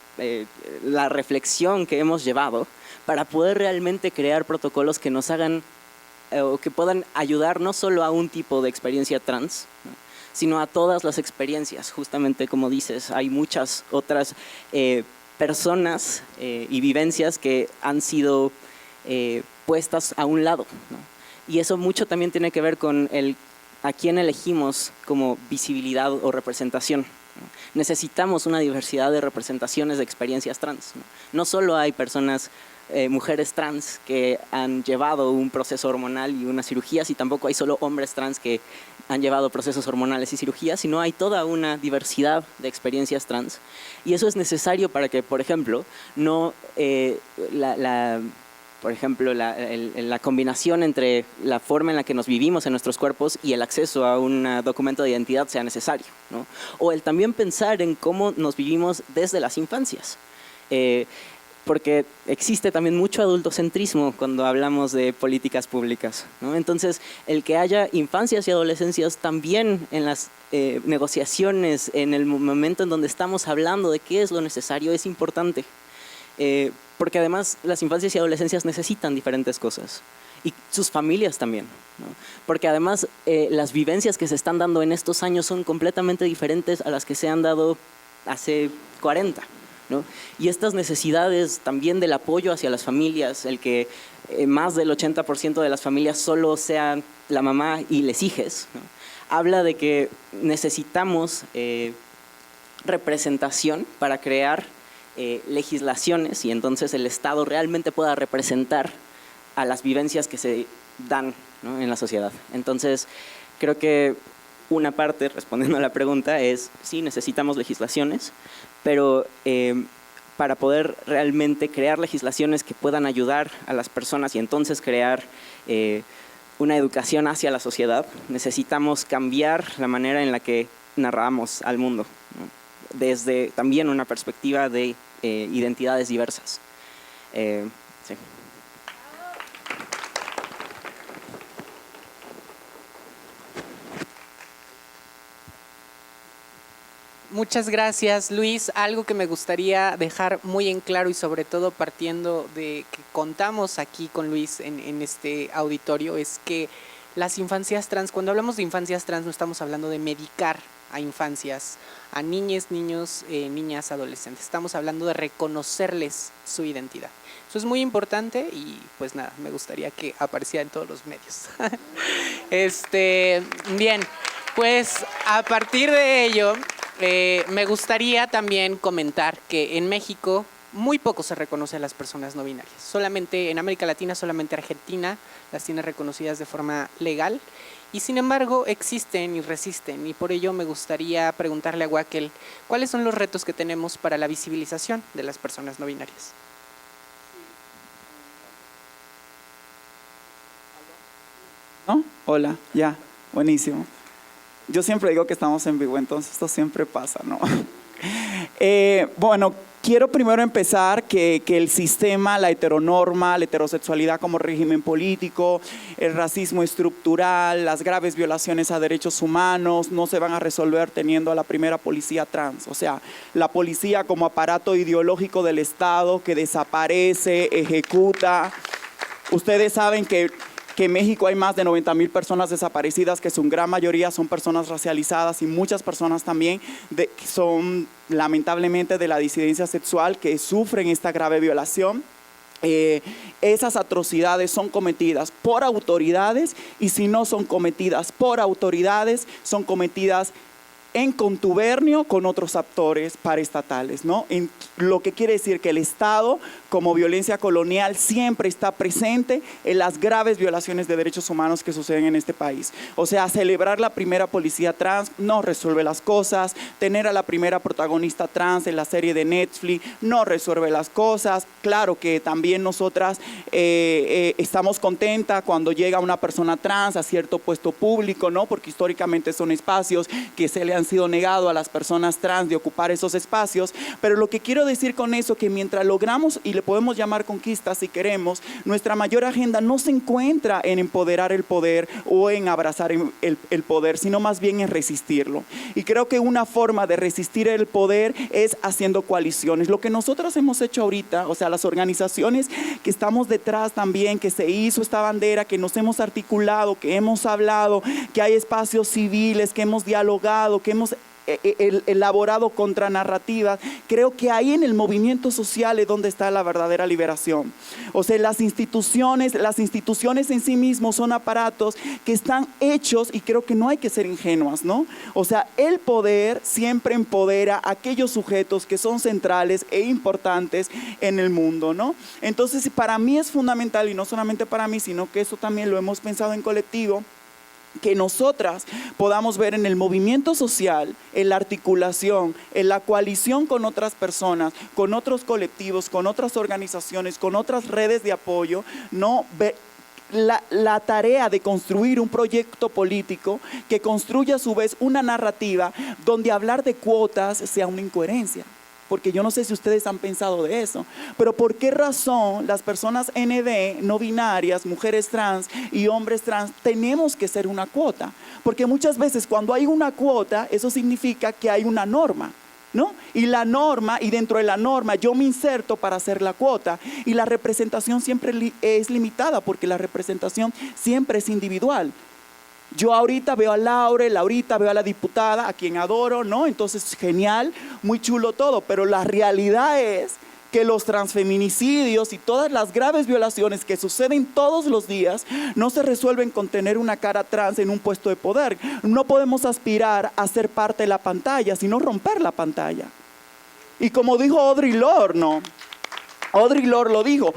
la reflexión que hemos llevado para poder realmente crear protocolos que nos hagan o que puedan ayudar no solo a un tipo de experiencia trans, ¿no? Sino a todas las experiencias. Justamente como dices, hay muchas otras personas y vivencias que han sido puestas a un lado, ¿no? Y eso mucho también tiene que ver con a quién elegimos como visibilidad o representación, ¿no? Necesitamos una diversidad de representaciones de experiencias trans, ¿no? No solo hay personas, mujeres trans que han llevado un proceso hormonal y unas cirugías, y tampoco hay solo hombres trans que han llevado procesos hormonales y cirugías, sino hay toda una diversidad de experiencias trans. Y eso es necesario para que, por ejemplo, la combinación entre la forma en la que nos vivimos en nuestros cuerpos y el acceso a un documento de identidad sea necesario, ¿no? O el también pensar en cómo nos vivimos desde las infancias. Porque existe también mucho adultocentrismo cuando hablamos de políticas públicas, ¿no? Entonces, el que haya infancias y adolescencias también en las negociaciones, en el momento en donde estamos hablando de qué es lo necesario, es importante. Porque además las infancias y adolescencias necesitan diferentes cosas y sus familias también, ¿no? Porque además las vivencias que se están dando en estos años son completamente diferentes a las que se han dado hace 40, ¿no? Y estas necesidades también del apoyo hacia las familias, el que más del 80% de las familias solo sean la mamá y les hijes, ¿no? Habla de que necesitamos representación para crear legislaciones y entonces el Estado realmente pueda representar a las vivencias que se dan, ¿no?, en la sociedad. Entonces, creo que una parte, respondiendo a la pregunta, es sí, necesitamos legislaciones, pero para poder realmente crear legislaciones que puedan ayudar a las personas y entonces crear una educación hacia la sociedad, necesitamos cambiar la manera en la que narramos al mundo, ¿no?, desde también una perspectiva de identidades diversas. Sí. Muchas gracias, Luis. Algo que me gustaría dejar muy en claro y sobre todo partiendo de que contamos aquí con Luis en este auditorio es que las infancias trans, cuando hablamos de infancias trans no estamos hablando de medicar a infancias, a niñas, niños, niñas, adolescentes. Estamos hablando de reconocerles su identidad. Eso es muy importante y pues nada, me gustaría que apareciera en todos los medios. Bien, pues a partir de ello, me gustaría también comentar que en México muy poco se reconoce a las personas no binarias. Solamente en América Latina, solamente Argentina las tiene reconocidas de forma legal. Y sin embargo existen y resisten, y por ello me gustaría preguntarle a Wakel, ¿cuáles son los retos que tenemos para la visibilización de las personas no binarias? ¿No? Hola, ya, buenísimo. Yo siempre digo que estamos en vivo, entonces esto siempre pasa, ¿no? Bueno, quiero primero empezar que el sistema, la heteronorma, la heterosexualidad como régimen político, el racismo estructural, las graves violaciones a derechos humanos no se van a resolver teniendo a la primera policía trans. O sea, la policía como aparato ideológico del Estado que desaparece, ejecuta. Ustedes saben que en México hay más de 90,000 personas desaparecidas, que su gran mayoría son personas racializadas y muchas personas también que son lamentablemente de la disidencia sexual que sufren esta grave violación. Esas atrocidades son cometidas por autoridades y si no son cometidas por autoridades, son cometidas en contubernio con otros actores paraestatales, ¿no? Lo que quiere decir que el Estado, como violencia colonial, siempre está presente en las graves violaciones de derechos humanos que suceden en este país. O sea, celebrar la primera policía trans no resuelve las cosas, tener a la primera protagonista trans en la serie de Netflix no resuelve las cosas. Claro que también nosotras estamos contentas cuando llega una persona trans a cierto puesto público, ¿no? Porque históricamente son espacios que se le han sido negado a las personas trans de ocupar esos espacios, pero lo que quiero decir con eso que mientras logramos, y le podemos llamar conquista si queremos, nuestra mayor agenda no se encuentra en empoderar el poder o en abrazar el poder, sino más bien en resistirlo. Y creo que una forma de resistir el poder es haciendo coaliciones. Lo que nosotros hemos hecho ahorita, o sea, las organizaciones que estamos detrás también, que se hizo esta bandera, que nos hemos articulado, que hemos hablado, que hay espacios civiles, que hemos dialogado, que hemos elaborado contranarrativas. Creo que ahí en el movimiento social es donde está la verdadera liberación. O sea, las instituciones en sí mismos son aparatos que están hechos y creo que no hay que ser ingenuas, ¿no? O sea, el poder siempre empodera a aquellos sujetos que son centrales e importantes en el mundo, ¿no? Entonces, para mí es fundamental, y no solamente para mí, sino que eso también lo hemos pensado en colectivo, que nosotras podamos ver en el movimiento social, en la articulación, en la coalición con otras personas, con otros colectivos, con otras organizaciones, con otras redes de apoyo, no la tarea de construir un proyecto político que construya a su vez una narrativa donde hablar de cuotas sea una incoherencia. Porque yo no sé si ustedes han pensado de eso, pero ¿por qué razón las personas ND, no binarias, mujeres trans y hombres trans, tenemos que ser una cuota? Porque muchas veces cuando hay una cuota, eso significa que hay una norma, ¿no? Y la norma, y dentro de la norma yo me inserto para hacer la cuota, y la representación siempre es limitada porque la representación siempre es individual. Yo ahorita veo a Laurel, ahorita veo a la diputada, a quien adoro, ¿no? Entonces, genial, muy chulo todo, pero la realidad es que los transfeminicidios y todas las graves violaciones que suceden todos los días no se resuelven con tener una cara trans en un puesto de poder. No podemos aspirar a ser parte de la pantalla, sino romper la pantalla. Y como dijo Audre Lorde, ¿no? Audre Lorde lo dijo.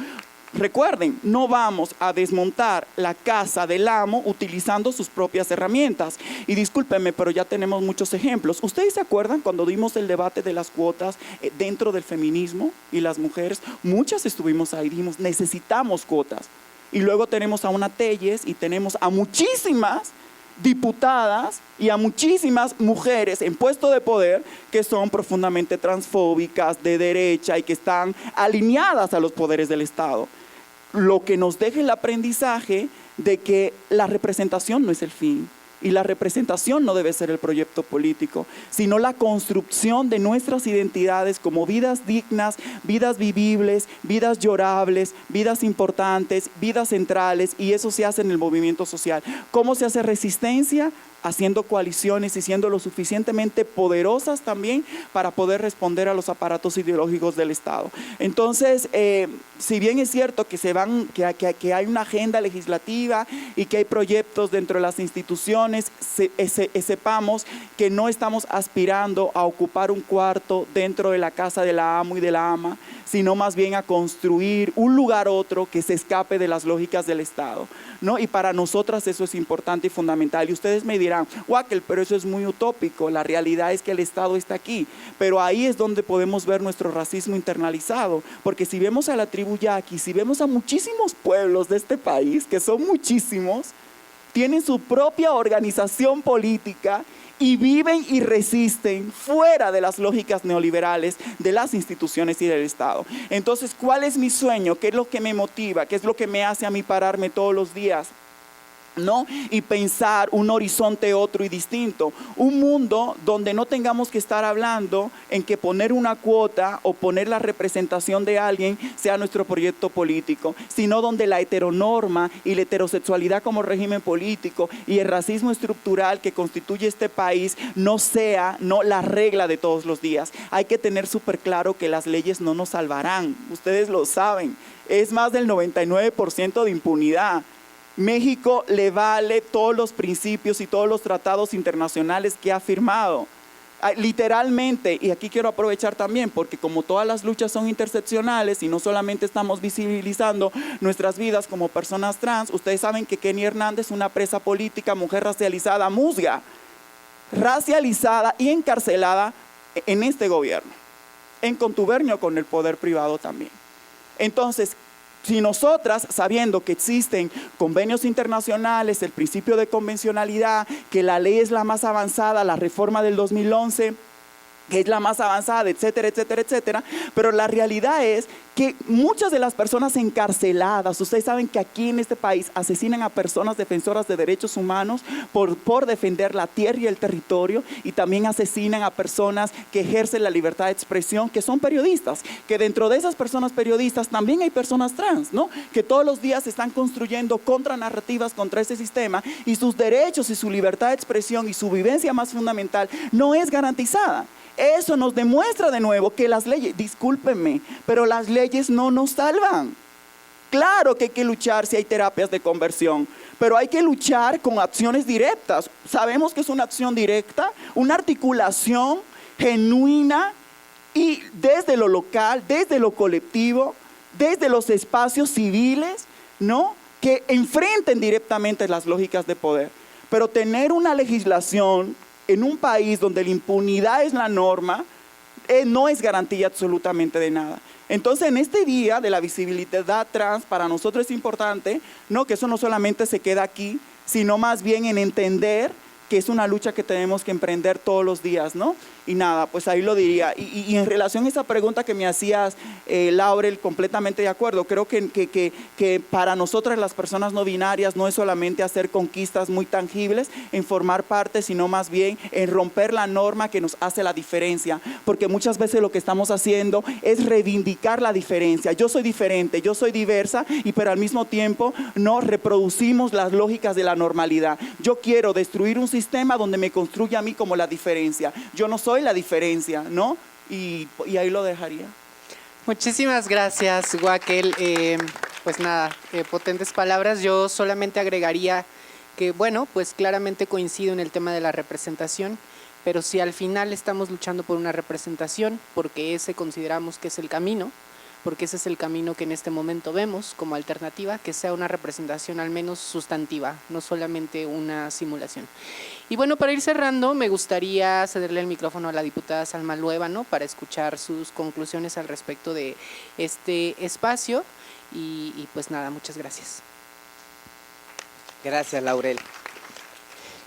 Recuerden, no vamos a desmontar la casa del amo utilizando sus propias herramientas. Y discúlpenme, pero ya tenemos muchos ejemplos. ¿Ustedes se acuerdan cuando dimos el debate de las cuotas dentro del feminismo y las mujeres? Muchas estuvimos ahí, dijimos, necesitamos cuotas. Y luego tenemos a una Telles y tenemos a muchísimas diputadas y a muchísimas mujeres en puesto de poder que son profundamente transfóbicas, de derecha y que están alineadas a los poderes del Estado. Lo que nos deja el aprendizaje de que la representación no es el fin y la representación no debe ser el proyecto político, sino la construcción de nuestras identidades como vidas dignas, vidas vivibles, vidas llorables, vidas importantes, vidas centrales, y eso se hace en el movimiento social. ¿Cómo se hace resistencia? Haciendo coaliciones y siendo lo suficientemente poderosas también para poder responder a los aparatos ideológicos del Estado. Entonces, si bien es cierto que que hay una agenda legislativa y que hay proyectos dentro de las instituciones, sepamos que no estamos aspirando a ocupar un cuarto dentro de la casa del amo y de la ama, sino más bien a construir un lugar otro que se escape de las lógicas del Estado, ¿no? Y para nosotras eso es importante y fundamental. Y ustedes me dirán, Wackel, pero eso es muy utópico. La realidad es que el Estado está aquí. Pero ahí es donde podemos ver nuestro racismo internalizado. Porque si vemos a la tribu yaqui, si vemos a muchísimos pueblos de este país, que son muchísimos, tienen su propia organización política y viven y resisten fuera de las lógicas neoliberales de las instituciones y del Estado. Entonces, ¿cuál es mi sueño? ¿Qué es lo que me motiva? ¿Qué es lo que me hace a mí pararme todos los días? ¿No? Y pensar un horizonte otro y distinto, un mundo donde no tengamos que estar hablando en que poner una cuota o poner la representación de alguien sea nuestro proyecto político, sino donde la heteronorma y la heterosexualidad como régimen político y el racismo estructural que constituye este país no sea la regla de todos los días. Hay que tener súper claro que las leyes no nos salvarán, ustedes lo saben, es más del 99% de impunidad. México le vale todos los principios y todos los tratados internacionales que ha firmado. Literalmente, y aquí quiero aprovechar también, porque como todas las luchas son interseccionales y no solamente estamos visibilizando nuestras vidas como personas trans, ustedes saben que Kenia Hernández es una presa política, mujer racializada, musga, racializada y encarcelada en este gobierno, en contubernio con el poder privado también. Entonces, si nosotras, sabiendo que existen convenios internacionales, el principio de convencionalidad, que la ley es la más avanzada, la reforma del 2011, que es la más avanzada, etcétera, etcétera, etcétera, pero la realidad es que muchas de las personas encarceladas, ustedes saben que aquí en este país asesinan a personas defensoras de derechos humanos por defender la tierra y el territorio, y también asesinan a personas que ejercen la libertad de expresión, que son periodistas, que dentro de esas personas periodistas también hay personas trans, ¿no? Que todos los días están construyendo contranarrativas contra ese sistema, y sus derechos y su libertad de expresión y su vivencia más fundamental no es garantizada. Eso nos demuestra de nuevo que las leyes, discúlpenme, pero las leyes no nos salvan. Claro que hay que luchar si hay terapias de conversión, pero hay que luchar con acciones directas. Sabemos que es una acción directa, una articulación genuina y desde lo local, desde lo colectivo, desde los espacios civiles, ¿no? Que enfrenten directamente las lógicas de poder. Pero tener una legislación en un país donde la impunidad es la norma, no es garantía absolutamente de nada. Entonces, en este día de la visibilidad trans, para nosotros es importante, ¿no? Que eso no solamente se queda aquí, sino más bien en entender que es una lucha que tenemos que emprender todos los días, ¿no? Y nada, pues ahí lo diría. Y en relación a esa pregunta que me hacías, Laurel, completamente de acuerdo. Creo que para nosotras las personas no binarias no es solamente hacer conquistas muy tangibles en formar parte, sino más bien en romper la norma que nos hace la diferencia. Porque muchas veces lo que estamos haciendo es reivindicar la diferencia. Yo soy diferente, yo soy diversa, pero al mismo tiempo no reproducimos las lógicas de la normalidad. Yo quiero destruir un sistema donde me construya a mí como la diferencia. Yo no soy la diferencia, ¿no? Y ahí lo dejaría. Muchísimas gracias, Guaquel. Pues nada, potentes palabras. Yo solamente agregaría que, bueno, pues claramente coincido en el tema de la representación, pero si al final estamos luchando por una representación, porque ese consideramos que es el camino, porque ese es el camino que en este momento vemos como alternativa, que sea una representación al menos sustantiva, no solamente una simulación. Y bueno, para ir cerrando, me gustaría cederle el micrófono a la diputada Salma Luébano para escuchar sus conclusiones al respecto de este espacio y pues nada, muchas gracias. Gracias, Laurel.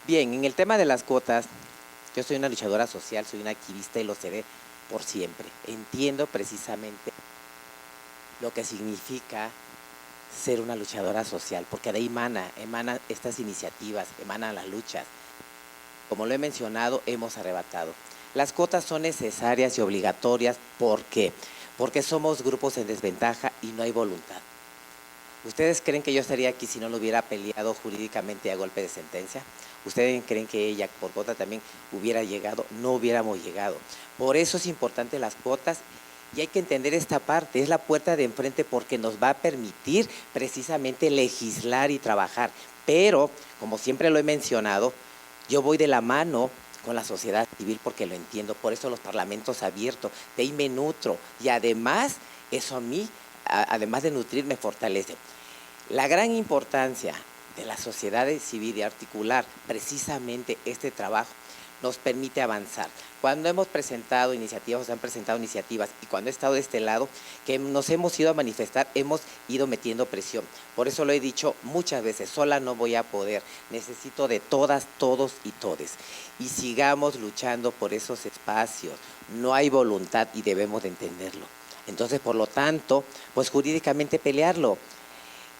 Bien, en el tema de las cuotas, yo soy una luchadora social, soy una activista y lo seré por siempre. Entiendo precisamente lo que significa ser una luchadora social, porque de ahí emanan estas iniciativas, emanan las luchas. Como lo he mencionado, hemos arrebatado. Las cuotas son necesarias y obligatorias, ¿por qué? Porque somos grupos en desventaja y no hay voluntad. ¿Ustedes creen que yo estaría aquí si no lo hubiera peleado jurídicamente a golpe de sentencia? ¿Ustedes creen que ella por cuota también hubiera llegado? No hubiéramos llegado. Por eso es importante las cuotas. Y hay que entender esta parte, es la puerta de enfrente porque nos va a permitir precisamente legislar y trabajar. Pero, como siempre lo he mencionado, yo voy de la mano con la sociedad civil porque lo entiendo, por eso los parlamentos abiertos, de ahí me nutro y además, eso a mí, además de nutrir, me fortalece. La gran importancia de la sociedad civil y articular precisamente este trabajo nos permite avanzar. Cuando hemos presentado iniciativas, o se han presentado iniciativas, y cuando he estado de este lado, que nos hemos ido a manifestar, hemos ido metiendo presión. Por eso lo he dicho muchas veces, sola no voy a poder, necesito de todas, todos y todes. Y sigamos luchando por esos espacios. No hay voluntad y debemos de entenderlo. Entonces, por lo tanto, pues jurídicamente pelearlo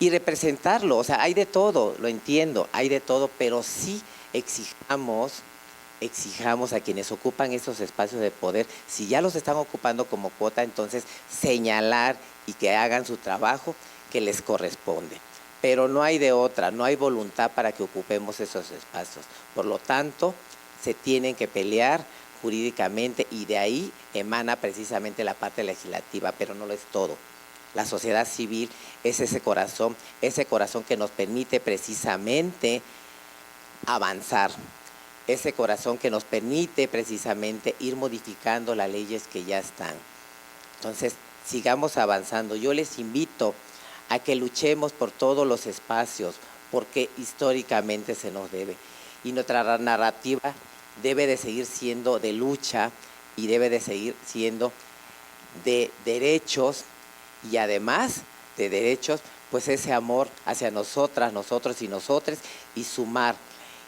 y representarlo. O sea, hay de todo, lo entiendo, hay de todo, pero sí exijamos a quienes ocupan esos espacios de poder, si ya los están ocupando como cuota, entonces señalar y que hagan su trabajo que les corresponde. Pero no hay de otra, no hay voluntad para que ocupemos esos espacios. Por lo tanto, se tienen que pelear jurídicamente y de ahí emana precisamente la parte legislativa, pero no lo es todo. La sociedad civil es ese corazón que nos permite precisamente avanzar. Ese corazón que nos permite precisamente ir modificando las leyes que ya están. Entonces, sigamos avanzando. Yo les invito a que luchemos por todos los espacios, porque históricamente se nos debe. Y nuestra narrativa debe de seguir siendo de lucha y debe de seguir siendo de derechos y además de derechos, pues ese amor hacia nosotras, nosotros y nosotres y sumar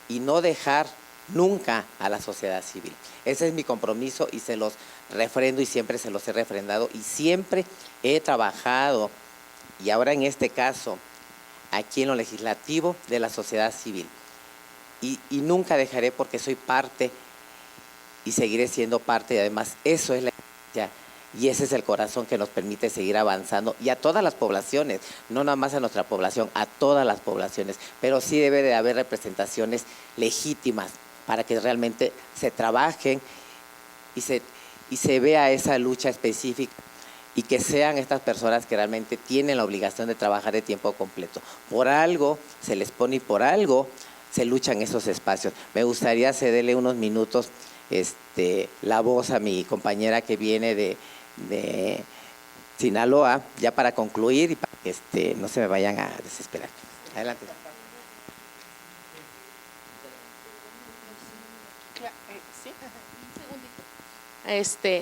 y no dejar nunca a la sociedad civil. Ese es mi compromiso y se los refrendo y siempre se los he refrendado y siempre he trabajado y ahora en este caso aquí en lo legislativo de la sociedad civil y nunca dejaré porque soy parte y seguiré siendo parte y además eso es la iglesia y ese es el corazón que nos permite seguir avanzando y a todas las poblaciones, no nada más a nuestra población, a todas las poblaciones, pero sí debe de haber representaciones legítimas para que realmente se trabajen y se vea esa lucha específica y que sean estas personas que realmente tienen la obligación de trabajar de tiempo completo. Por algo se les pone y por algo se luchan esos espacios. Me gustaría cederle unos minutos la voz a mi compañera que viene de Sinaloa, ya para concluir y para que no se me vayan a desesperar. Adelante.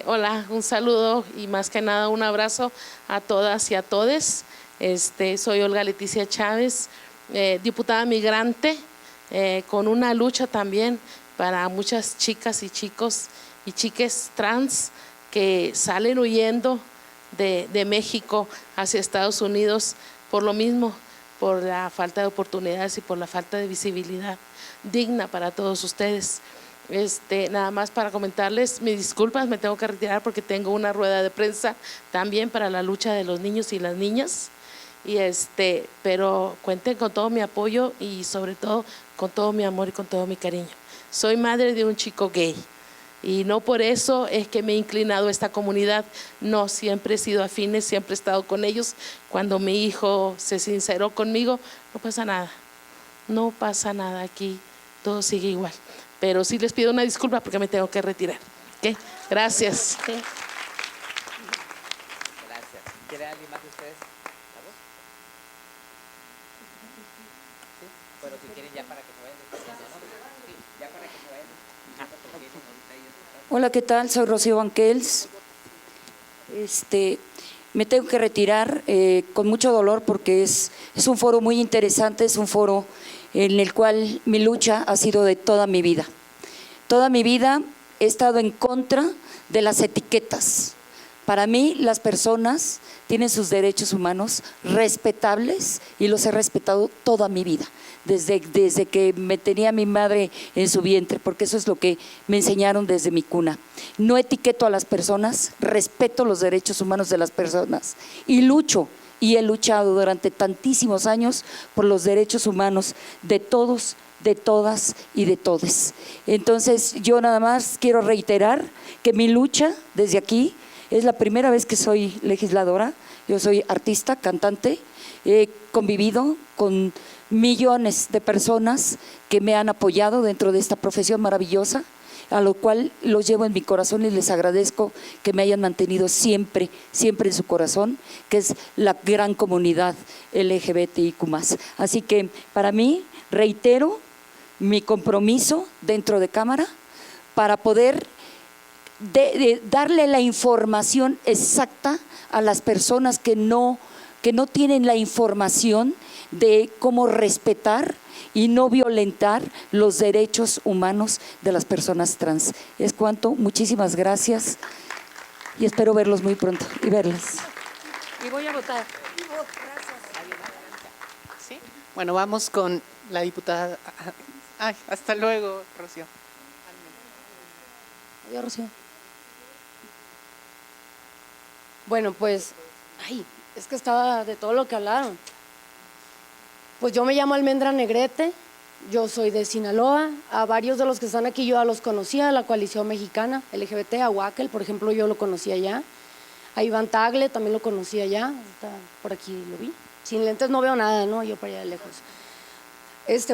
Hola, un saludo y más que nada un abrazo a todas y a todes. Soy Olga Leticia Chávez, diputada migrante con una lucha también para muchas chicas y chicos y chiques trans que salen huyendo de México hacia Estados Unidos por lo mismo, por la falta de oportunidades y por la falta de visibilidad digna para todos ustedes. Nada más para comentarles, mis disculpas, me tengo que retirar porque tengo una rueda de prensa también para la lucha de los niños y las niñas, pero cuenten con todo mi apoyo y sobre todo con todo mi amor y con todo mi cariño. Soy madre de un chico gay y no por eso es que me he inclinado a esta comunidad, no, siempre he sido afines, siempre he estado con ellos. Cuando mi hijo se sinceró conmigo, no pasa nada, no pasa nada aquí, todo sigue igual. Pero sí les pido una disculpa porque me tengo que retirar. ¿Okay? Gracias. Gracias. ¿Quiere alguien más de ustedes? ¿Algo? ¿Sí? Bueno, si quieren ya para que se vayan despediendo, ¿no? Sí, ya para que se vayan despediendo. Hola, ¿qué tal? Soy Rocío Banquels. Me tengo que retirar con mucho dolor porque es un foro muy interesante, es un foro en el cual mi lucha ha sido de toda mi vida. Toda mi vida he estado en contra de las etiquetas. Para mí, las personas tienen sus derechos humanos respetables y los he respetado toda mi vida, desde que me tenía mi madre en su vientre, porque eso es lo que me enseñaron desde mi cuna. No etiqueto a las personas, respeto los derechos humanos de las personas y lucho. Y he luchado durante tantísimos años por los derechos humanos de todos, de todas y de todes. Entonces, yo nada más quiero reiterar que mi lucha desde aquí es la primera vez que soy legisladora. Yo soy artista, cantante, he convivido con millones de personas que me han apoyado dentro de esta profesión maravillosa, a lo cual los llevo en mi corazón y les agradezco que me hayan mantenido siempre, siempre en su corazón, que es la gran comunidad LGBTIQ+. Así que para mí, reitero mi compromiso dentro de Cámara para poder darle la información exacta a las personas que no tienen la información de cómo respetar y no violentar los derechos humanos de las personas trans. Es cuanto, muchísimas gracias y espero verlos muy pronto y verlas. Y voy a votar. ¿Sí? Bueno, vamos con la diputada. Ay, hasta luego, Rocío. Adiós, Rocío. Bueno, pues, es que estaba de todo lo que hablaron. Pues yo me llamo Almendra Negrete, yo soy de Sinaloa, a varios de los que están aquí yo ya los conocía, la coalición mexicana LGBT, a Huacal, por ejemplo, yo lo conocía ya, a Iván Tagle también lo conocía ya, por aquí lo vi, sin lentes no veo nada, ¿no? Yo para allá de lejos.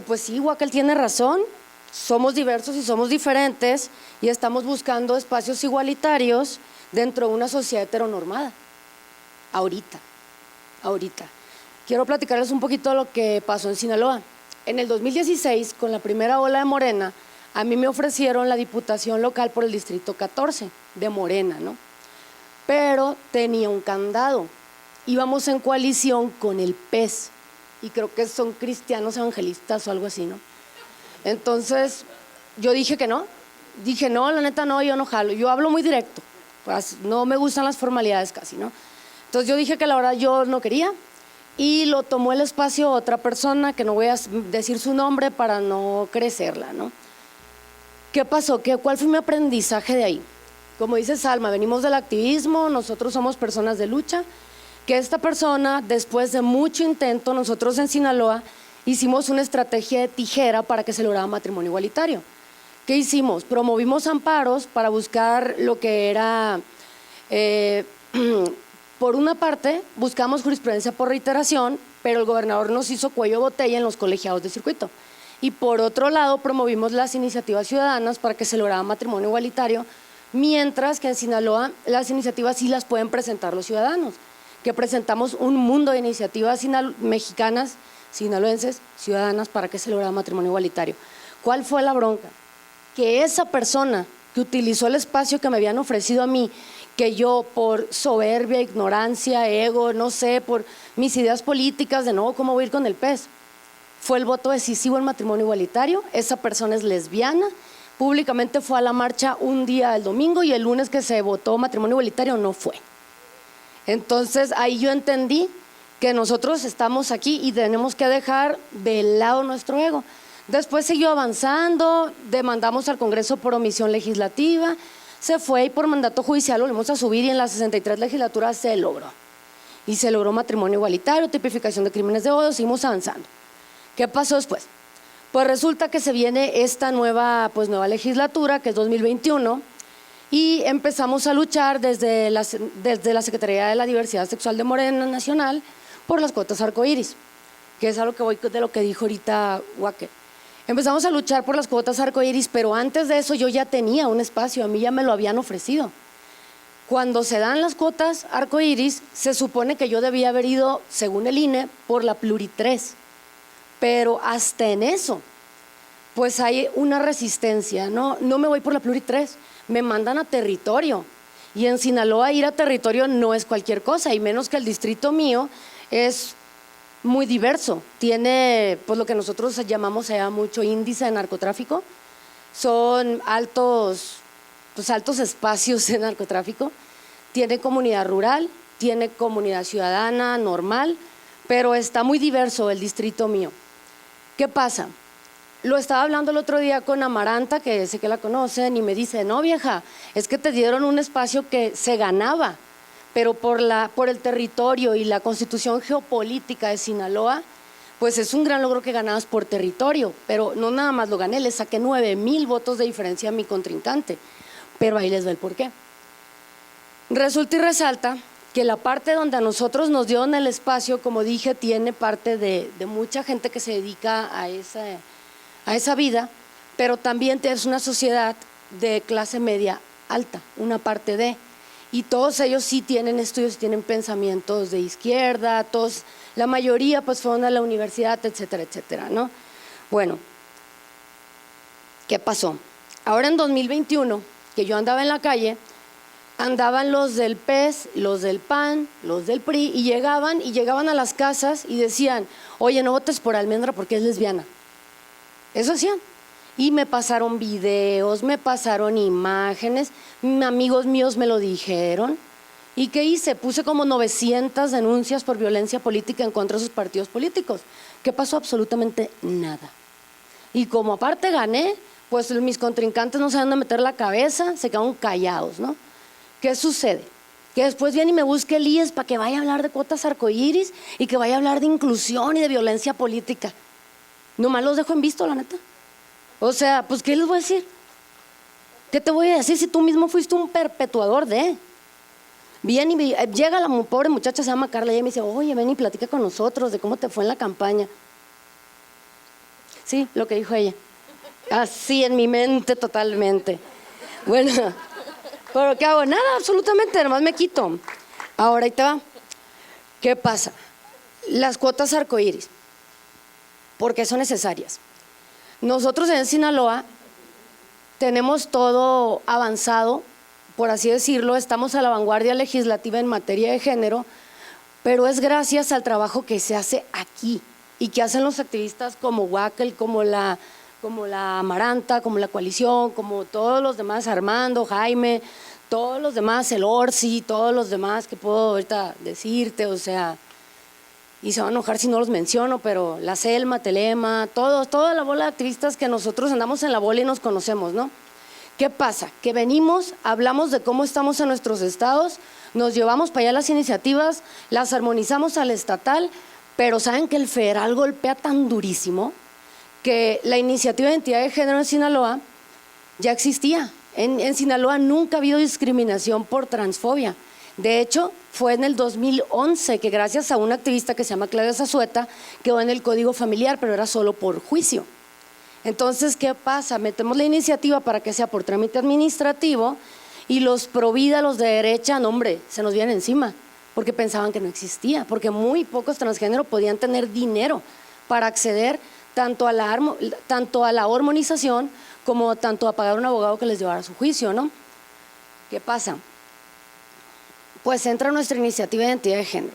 Pues sí, Huacal tiene razón, somos diversos y somos diferentes y estamos buscando espacios igualitarios dentro de una sociedad heteronormada, ahorita. Quiero platicarles un poquito de lo que pasó en Sinaloa. En el 2016, con la primera ola de Morena, a mí me ofrecieron la diputación local por el distrito 14 de Morena, ¿no? Pero tenía un candado. Íbamos en coalición con el PES, y creo que son cristianos evangelistas o algo así, ¿no? Entonces, yo dije que no. Dije, no, la neta no, yo no jalo. Yo hablo muy directo, pues no me gustan las formalidades casi, ¿no? Entonces yo dije que la verdad yo no quería. Y lo tomó el espacio otra persona, que no voy a decir su nombre para no crecerla, ¿no? ¿Qué pasó? ¿Cuál fue mi aprendizaje de ahí? Como dice Salma, venimos del activismo, nosotros somos personas de lucha, que esta persona, después de mucho intento, nosotros en Sinaloa hicimos una estrategia de tijera para que se lograra matrimonio igualitario. ¿Qué hicimos? Promovimos amparos para buscar lo que era… por una parte, buscamos jurisprudencia por reiteración, pero el gobernador nos hizo cuello de botella en los colegiados de circuito. Y por otro lado, promovimos las iniciativas ciudadanas para que se lograra matrimonio igualitario, mientras que en Sinaloa las iniciativas sí las pueden presentar los ciudadanos, que presentamos un mundo de iniciativas mexicanas, sinaloenses, ciudadanas, para que se lograra matrimonio igualitario. ¿Cuál fue la bronca? Que esa persona que utilizó el espacio que me habían ofrecido a mí, que yo por soberbia, ignorancia, ego, no sé, por mis ideas políticas de no, ¿cómo voy a ir con el PES? fue el voto decisivo en matrimonio igualitario. Esa persona es lesbiana, públicamente fue a la marcha un día el domingo y el lunes que se votó matrimonio igualitario no fue. Entonces ahí yo entendí que nosotros estamos aquí y tenemos que dejar de lado nuestro ego. Después siguió avanzando, demandamos al Congreso por omisión legislativa, se fue y por mandato judicial lo volvimos a subir y en la 63 legislatura se logró. Y se logró matrimonio igualitario, tipificación de crímenes de odio, seguimos avanzando. ¿Qué pasó después? Pues resulta que se viene esta nueva legislatura, que es 2021, y empezamos a luchar desde la Secretaría de la Diversidad Sexual de Morena Nacional por las cuotas arcoíris, que es a lo que voy de lo que dijo ahorita Wacker. Empezamos a luchar por las cuotas arcoíris, pero antes de eso yo ya tenía un espacio, a mí ya me lo habían ofrecido. Cuando se dan las cuotas arcoíris, se supone que yo debía haber ido, según el INE, por la Pluri 3, pero hasta en eso, pues hay una resistencia, no me voy por la Pluri 3, me mandan a territorio, y en Sinaloa ir a territorio no es cualquier cosa, y menos que el distrito mío es muy diverso, tiene pues lo que nosotros llamamos mucho índice de narcotráfico, son altos espacios de narcotráfico, tiene comunidad rural, tiene comunidad ciudadana, normal, pero está muy diverso el distrito mío. ¿Qué pasa? Lo estaba hablando el otro día con Amaranta, que sé que la conocen, y me dice, no vieja, es que te dieron un espacio que se ganaba, pero por el territorio y la constitución geopolítica de Sinaloa, pues es un gran logro que ganabas por territorio, pero no nada más lo gané, le saqué 9,000 votos de diferencia a mi contrincante, pero ahí les va el porqué. Resulta y resalta que la parte donde a nosotros nos dieron el espacio, como dije, tiene parte de mucha gente que se dedica a esa vida, pero también es una sociedad de clase media alta, una parte de, y todos ellos sí tienen estudios, tienen pensamientos de izquierda, todos, la mayoría pues fueron a la universidad, etcétera, etcétera, ¿no? Bueno, ¿qué pasó? Ahora en 2021, que yo andaba en la calle, andaban los del PES, los del PAN, los del PRI, y llegaban a las casas y decían, oye, no votes por Almendra porque es lesbiana. Eso hacían. Y me pasaron videos, me pasaron imágenes, amigos míos me lo dijeron. ¿Y qué hice? Puse como 900 denuncias por violencia política en contra de sus partidos políticos. ¿Qué pasó? Absolutamente nada. Y como aparte gané, pues mis contrincantes no saben dónde meter la cabeza, se quedaron callados, ¿no? ¿Qué sucede? Que después viene y me busque el IES para que vaya a hablar de cuotas arcoíris y que vaya a hablar de inclusión y de violencia política. Nomás los dejo en visto, la neta. O sea, pues ¿qué les voy a decir? ¿Qué te voy a decir si tú mismo fuiste un perpetuador de? Viene y llega la pobre muchacha, se llama Carla, y ella me dice, oye, ven y platica con nosotros de cómo te fue en la campaña. Sí, lo que dijo ella. Así en mi mente totalmente. Bueno, pero ¿qué hago? Nada, absolutamente, nomás me quito. Ahora ahí te va. ¿Qué pasa? Las cuotas arcoíris. ¿Por qué son necesarias? Nosotros en Sinaloa tenemos todo avanzado, por así decirlo, estamos a la vanguardia legislativa en materia de género, pero es gracias al trabajo que se hace aquí y que hacen los activistas como Wackel, como la Amaranta, como la coalición, como todos los demás, Armando, Jaime, todos los demás, el Orsi, todos los demás que puedo ahorita decirte, o sea, y se van a enojar si no los menciono, pero la Selma, Telema, toda la bola de activistas que nosotros andamos en la bola y nos conocemos, ¿no? ¿Qué pasa? Que venimos, hablamos de cómo estamos en nuestros estados, nos llevamos para allá las iniciativas, las armonizamos al estatal, pero saben que el federal golpea tan durísimo que la iniciativa de identidad de género en Sinaloa ya existía. En Sinaloa nunca ha habido discriminación por transfobia. De hecho, fue en el 2011 que gracias a una activista que se llama Claudia Zazueta quedó en el Código Familiar, pero era solo por juicio. Entonces, ¿qué pasa? Metemos la iniciativa para que sea por trámite administrativo y los pro vida, los de derecha, no hombre, se nos vienen encima, porque pensaban que no existía, porque muy pocos transgéneros podían tener dinero para acceder tanto a la hormonización como tanto a pagar un abogado que les llevara a su juicio, ¿no? ¿Qué pasa? Pues entra nuestra iniciativa de identidad de género,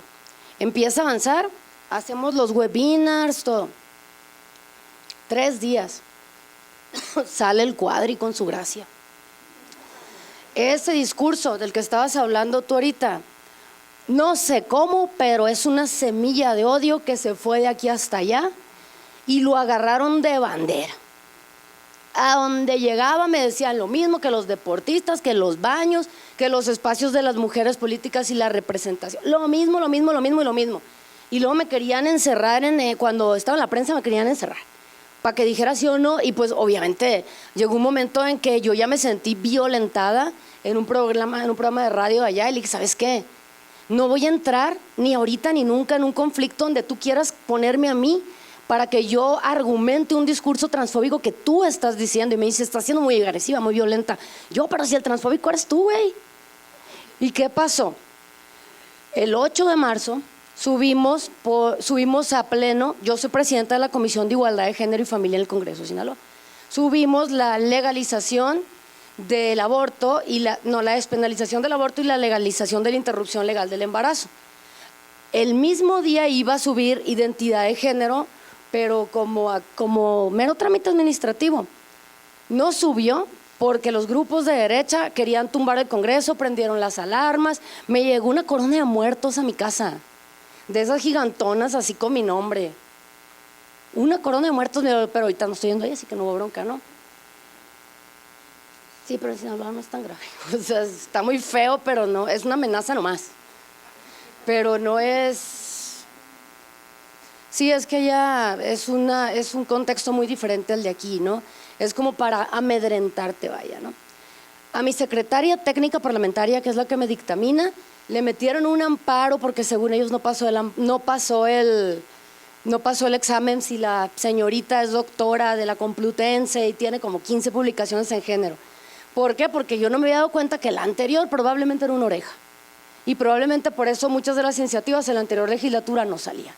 empieza a avanzar, hacemos los webinars, todo. 3 días, sale el Cuadri con su gracia. Ese discurso del que estabas hablando tú ahorita, no sé cómo, pero es una semilla de odio que se fue de aquí hasta allá y lo agarraron de bandera. A donde llegaba me decían lo mismo que los deportistas, que los baños, que los espacios de las mujeres políticas y la representación. Lo mismo. Y luego me querían encerrar, cuando estaba en la prensa me querían encerrar, para que dijera sí o no. Y pues obviamente llegó un momento en que yo ya me sentí violentada en un programa de radio allá y le dije, ¿sabes qué? No voy a entrar ni ahorita ni nunca en un conflicto donde tú quieras ponerme a mí para que yo argumente un discurso transfóbico que tú estás diciendo. Y me dice, estás siendo muy agresiva, muy violenta. Yo, pero si el transfóbico eres tú, güey. ¿Y qué pasó? El 8 de marzo subimos a pleno, yo soy presidenta de la Comisión de Igualdad de Género y Familia en el Congreso de Sinaloa. Subimos la legalización del aborto y la despenalización del aborto y la legalización de la interrupción legal del embarazo. El mismo día iba a subir identidad de género, pero como mero trámite administrativo. No subió porque los grupos de derecha querían tumbar el Congreso, prendieron las alarmas, me llegó una corona de muertos a mi casa, de esas gigantonas así con mi nombre. Una corona de muertos, pero ahorita no estoy yendo ahí, así que no hubo bronca, ¿no? Sí, pero en Sinaloa no es tan grave. O sea, está muy feo, pero no, es una amenaza nomás. Pero no es… Sí, es que ya es un contexto muy diferente al de aquí, ¿no? Es como para amedrentarte, vaya, ¿no? A mi secretaria técnica parlamentaria, que es la que me dictamina, le metieron un amparo porque según ellos no pasó el examen si la señorita es doctora de la Complutense y tiene como 15 publicaciones en género. ¿Por qué? Porque yo no me había dado cuenta que la anterior probablemente era una oreja. Y probablemente por eso muchas de las iniciativas en la anterior legislatura no salían.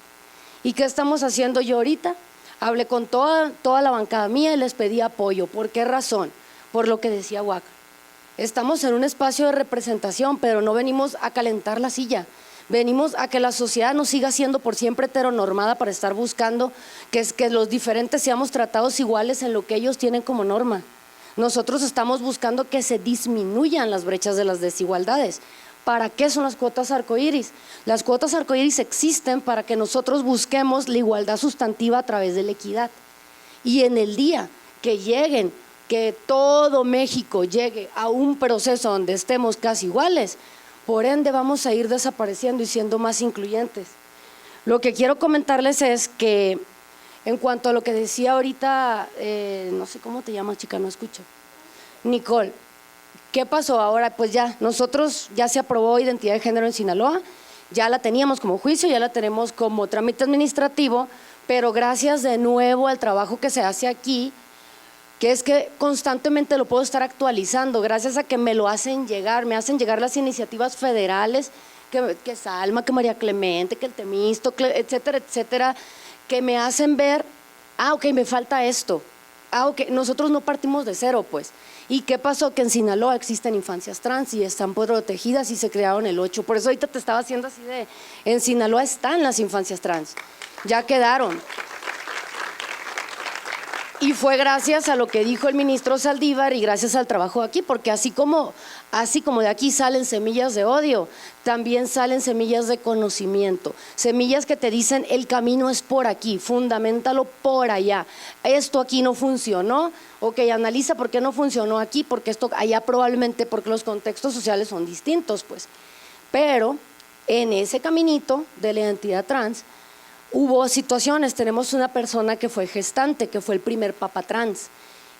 ¿Y qué estamos haciendo yo ahorita? Hablé con toda la bancada mía y les pedí apoyo. ¿Por qué razón? Por lo que decía Huaca. Estamos en un espacio de representación, pero no venimos a calentar la silla. Venimos a que la sociedad no siga siendo por siempre heteronormada para estar buscando que los diferentes seamos tratados iguales en lo que ellos tienen como norma. Nosotros estamos buscando que se disminuyan las brechas de las desigualdades. ¿Para qué son las cuotas arcoíris? Las cuotas arcoíris existen para que nosotros busquemos la igualdad sustantiva a través de la equidad. Y en el día que todo México llegue a un proceso donde estemos casi iguales, por ende vamos a ir desapareciendo y siendo más incluyentes. Lo que quiero comentarles es que en cuanto a lo que decía ahorita, no sé cómo te llamas, chica, no escucho, Nicole. ¿Qué pasó ahora? Pues ya se aprobó identidad de género en Sinaloa, ya la teníamos como juicio, ya la tenemos como trámite administrativo, pero gracias de nuevo al trabajo que se hace aquí, que es que constantemente lo puedo estar actualizando, gracias a que me lo hacen llegar, me hacen llegar las iniciativas federales, que Salma, que María Clemente, que el Temístocle, etcétera, etcétera, que me hacen ver, ok, me falta esto, ok, nosotros no partimos de cero, pues. ¿Y qué pasó? Que en Sinaloa existen infancias trans y están protegidas y se crearon el 8. Por eso ahorita te estaba haciendo así en Sinaloa están las infancias trans, ya quedaron. Y fue gracias a lo que dijo el ministro Saldívar y gracias al trabajo aquí, porque así como de aquí salen semillas de odio, también salen semillas de conocimiento, semillas que te dicen el camino es por aquí, fundamentalo por allá, esto aquí no funcionó, ok, analiza por qué no funcionó aquí, porque esto allá probablemente, porque los contextos sociales son distintos, pues. Pero en ese caminito de la identidad trans, hubo situaciones, tenemos una persona que fue gestante, que fue el primer papa trans,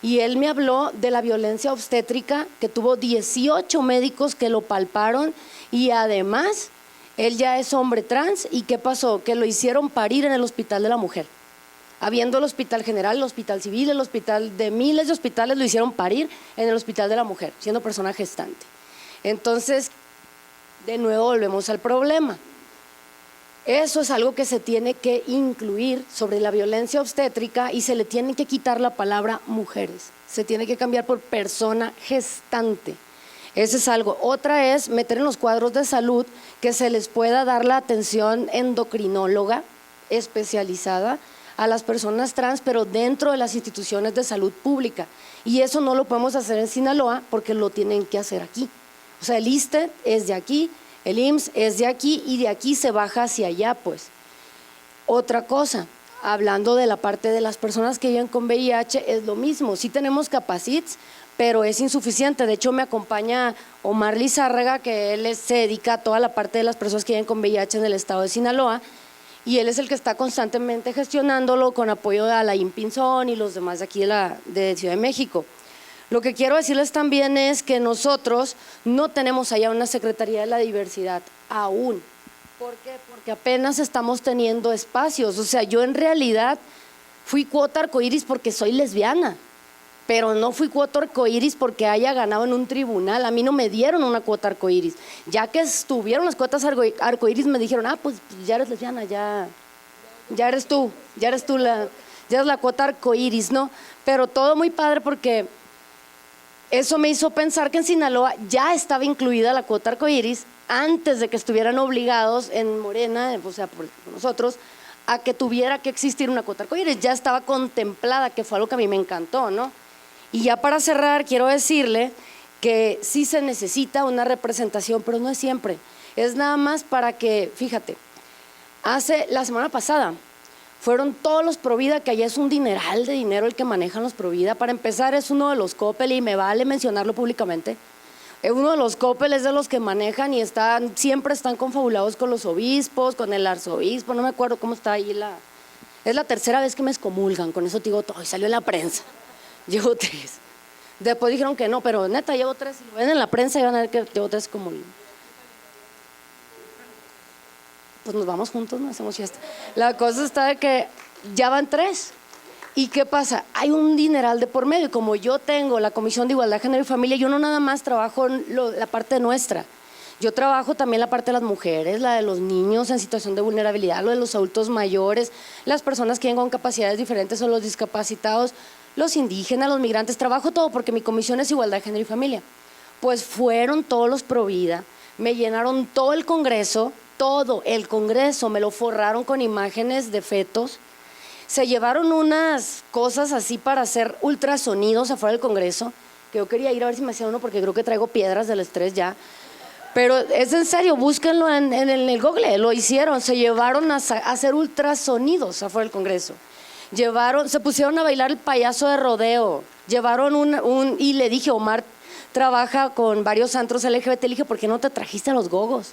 y él me habló de la violencia obstétrica, que tuvo 18 médicos que lo palparon, y además, él ya es hombre trans, ¿y qué pasó? Que lo hicieron parir en el Hospital de la Mujer. Habiendo el Hospital General, el Hospital Civil, el hospital de miles de hospitales, lo hicieron parir en el Hospital de la Mujer, siendo persona gestante. Entonces, de nuevo volvemos al problema. Eso es algo que se tiene que incluir sobre la violencia obstétrica y se le tiene que quitar la palabra mujeres, se tiene que cambiar por persona gestante. Ese es algo. Otra es meter en los cuadros de salud que se les pueda dar la atención endocrinóloga especializada a las personas trans, pero dentro de las instituciones de salud pública. Y eso no lo podemos hacer en Sinaloa porque lo tienen que hacer aquí. O sea, el ISSSTE es de aquí, el IMSS es de aquí y de aquí se baja hacia allá, pues. Otra cosa, hablando de la parte de las personas que viven con VIH, es lo mismo. Sí tenemos Capacits, pero es insuficiente. De hecho, me acompaña Omar Lizárraga, que él se dedica a toda la parte de las personas que viven con VIH en el estado de Sinaloa, y él es el que está constantemente gestionándolo con apoyo de Alain Pinzón y los demás de aquí de Ciudad de México. Lo que quiero decirles también es que nosotros no tenemos allá una Secretaría de la Diversidad aún. ¿Por qué? Porque apenas estamos teniendo espacios. O sea, yo en realidad fui cuota arcoíris porque soy lesbiana, pero no fui cuota arcoíris porque haya ganado en un tribunal. A mí no me dieron una cuota arcoíris. Ya que estuvieron las cuotas arcoíris me dijeron, pues ya eres lesbiana, ya eres tú, ya eres la cuota arcoíris, ¿no? Pero todo muy padre porque eso me hizo pensar que en Sinaloa ya estaba incluida la cuota arcoíris antes de que estuvieran obligados en Morena, o sea, por nosotros, a que tuviera que existir una cuota arcoíris. Ya estaba contemplada, que fue algo que a mí me encantó, ¿no? Y ya para cerrar, quiero decirle que sí se necesita una representación, pero no es siempre. Es nada más para que, fíjate, la semana pasada fueron todos los Provida, que allá es un dineral de dinero el que manejan los Provida. Para empezar, es uno de los Coppel, y me vale mencionarlo públicamente. Uno de los Coppel es de los que manejan y siempre están confabulados con los obispos, con el arzobispo, no me acuerdo cómo está ahí es la tercera vez que me excomulgan, con eso te digo todo, y salió en la prensa. Llevo 3. Después dijeron que no, pero neta, llevo 3. Si lo ven en la prensa, y van a ver que llevo 3 como... Pues nos vamos juntos, no hacemos fiesta. La cosa está de que ya van 3. ¿Y qué pasa? Hay un dineral de por medio. Y como yo tengo la Comisión de Igualdad, Género y Familia, yo no nada más trabajo la parte nuestra. Yo trabajo también la parte de las mujeres, la de los niños en situación de vulnerabilidad, lo de los adultos mayores, las personas que viven con capacidades diferentes o los discapacitados, los indígenas, los migrantes. Trabajo todo porque mi comisión es Igualdad, Género y Familia. Pues fueron todos los Provida, me llenaron todo el Congreso, me lo forraron con imágenes de fetos. Se llevaron unas cosas así para hacer ultrasonidos afuera del Congreso, que yo quería ir a ver si me hacían uno porque creo que traigo piedras del estrés ya. Pero es en serio, búsquenlo en el Google, lo hicieron, se llevaron a hacer ultrasonidos afuera del Congreso. Se pusieron a bailar el payaso de rodeo, y le dije, Omar trabaja con varios antros LGBT, le dije, ¿por qué no te trajiste a los gogos?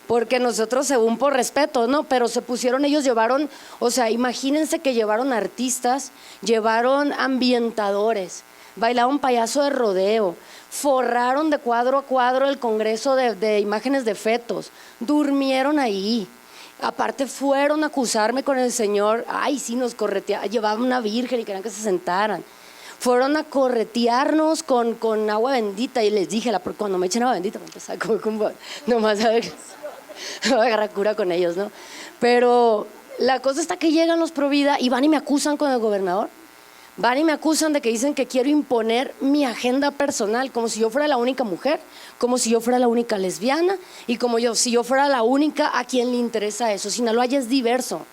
Porque nosotros, según por respeto, ¿no? Pero ellos llevaron, o sea, imagínense que llevaron artistas, llevaron ambientadores, bailaron payaso de rodeo, forraron de cuadro a cuadro el Congreso de imágenes de fetos, durmieron ahí. Aparte fueron a acusarme con el señor, sí nos correteaban, llevaban una virgen y querían que se sentaran. Fueron a corretearnos con agua bendita y les dije, cuando me echen agua bendita, nomás a ver, voy a agarrar cura con ellos, ¿no? Pero la cosa está que llegan los Provida y van y me acusan con el gobernador. Van y me acusan de que dicen que quiero imponer mi agenda personal, como si yo fuera la única mujer, como si yo fuera la única lesbiana y si yo fuera la única a quien le interesa eso. Sinaloa ya es diverso.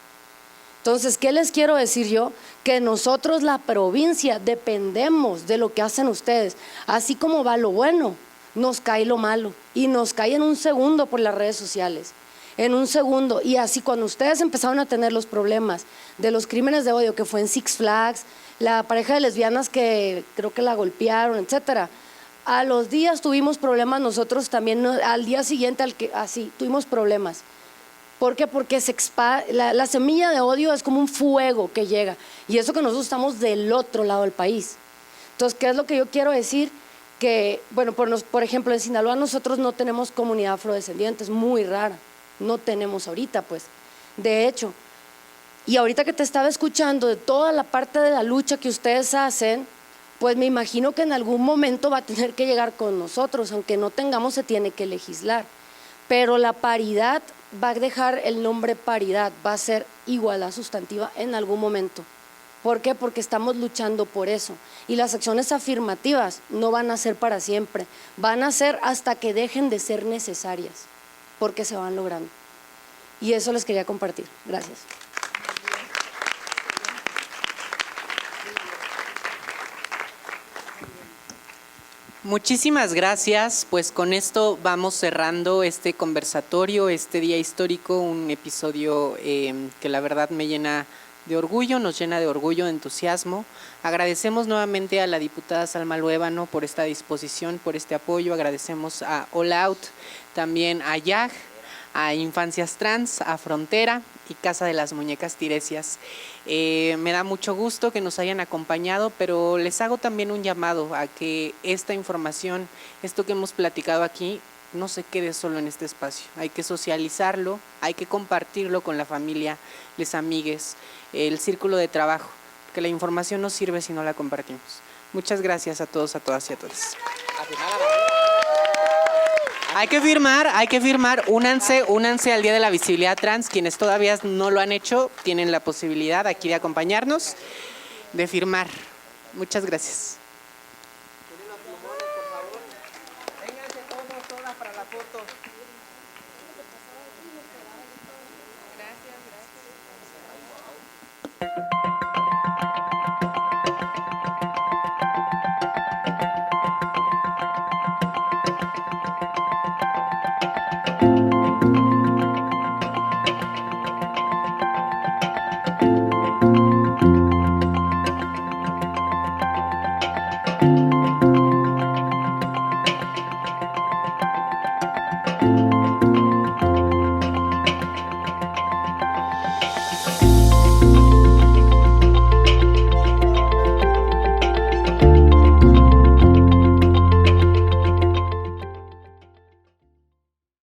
Entonces, ¿qué les quiero decir yo? Que nosotros, la provincia, dependemos de lo que hacen ustedes. Así como va lo bueno, nos cae lo malo y nos cae en un segundo por las redes sociales. En un segundo. Y así cuando ustedes empezaron a tener los problemas de los crímenes de odio que fue en Six Flags, la pareja de lesbianas que creo que la golpearon, etcétera. A los días tuvimos problemas nosotros también, al día siguiente tuvimos problemas. ¿Por qué? Porque la semilla de odio es como un fuego que llega. Y eso que nosotros estamos del otro lado del país. Entonces, ¿qué es lo que yo quiero decir? Que, bueno, por ejemplo, en Sinaloa nosotros no tenemos comunidad afrodescendiente, es muy rara. No tenemos ahorita, pues. De hecho, y ahorita que te estaba escuchando de toda la parte de la lucha que ustedes hacen, pues me imagino que en algún momento va a tener que llegar con nosotros, aunque no tengamos, se tiene que legislar. Pero la paridad va a dejar el nombre paridad, va a ser igualdad sustantiva en algún momento. ¿Por qué? Porque estamos luchando por eso. Y las acciones afirmativas no van a ser para siempre, van a ser hasta que dejen de ser necesarias, porque se van logrando. Y eso les quería compartir. Gracias. Muchísimas gracias. Pues con esto vamos cerrando este conversatorio, este día histórico, un episodio que la verdad me llena de orgullo, nos llena de orgullo, de entusiasmo. Agradecemos nuevamente a la diputada Salma Luébano por esta disposición, por este apoyo. Agradecemos a All Out, también a YAG, a Infancias Trans, a Frontera y Casa de las Muñecas Tiresias. Me da mucho gusto que nos hayan acompañado, pero les hago también un llamado a que esta información, esto que hemos platicado aquí, no se quede solo en este espacio. Hay que socializarlo, hay que compartirlo con la familia, les amigues, el círculo de trabajo, porque la información no sirve si no la compartimos. Muchas gracias a todos, a todas y a todos. Hay que firmar, únanse al Día de la Visibilidad Trans. Quienes todavía no lo han hecho, tienen la posibilidad aquí de acompañarnos, de firmar. Muchas gracias.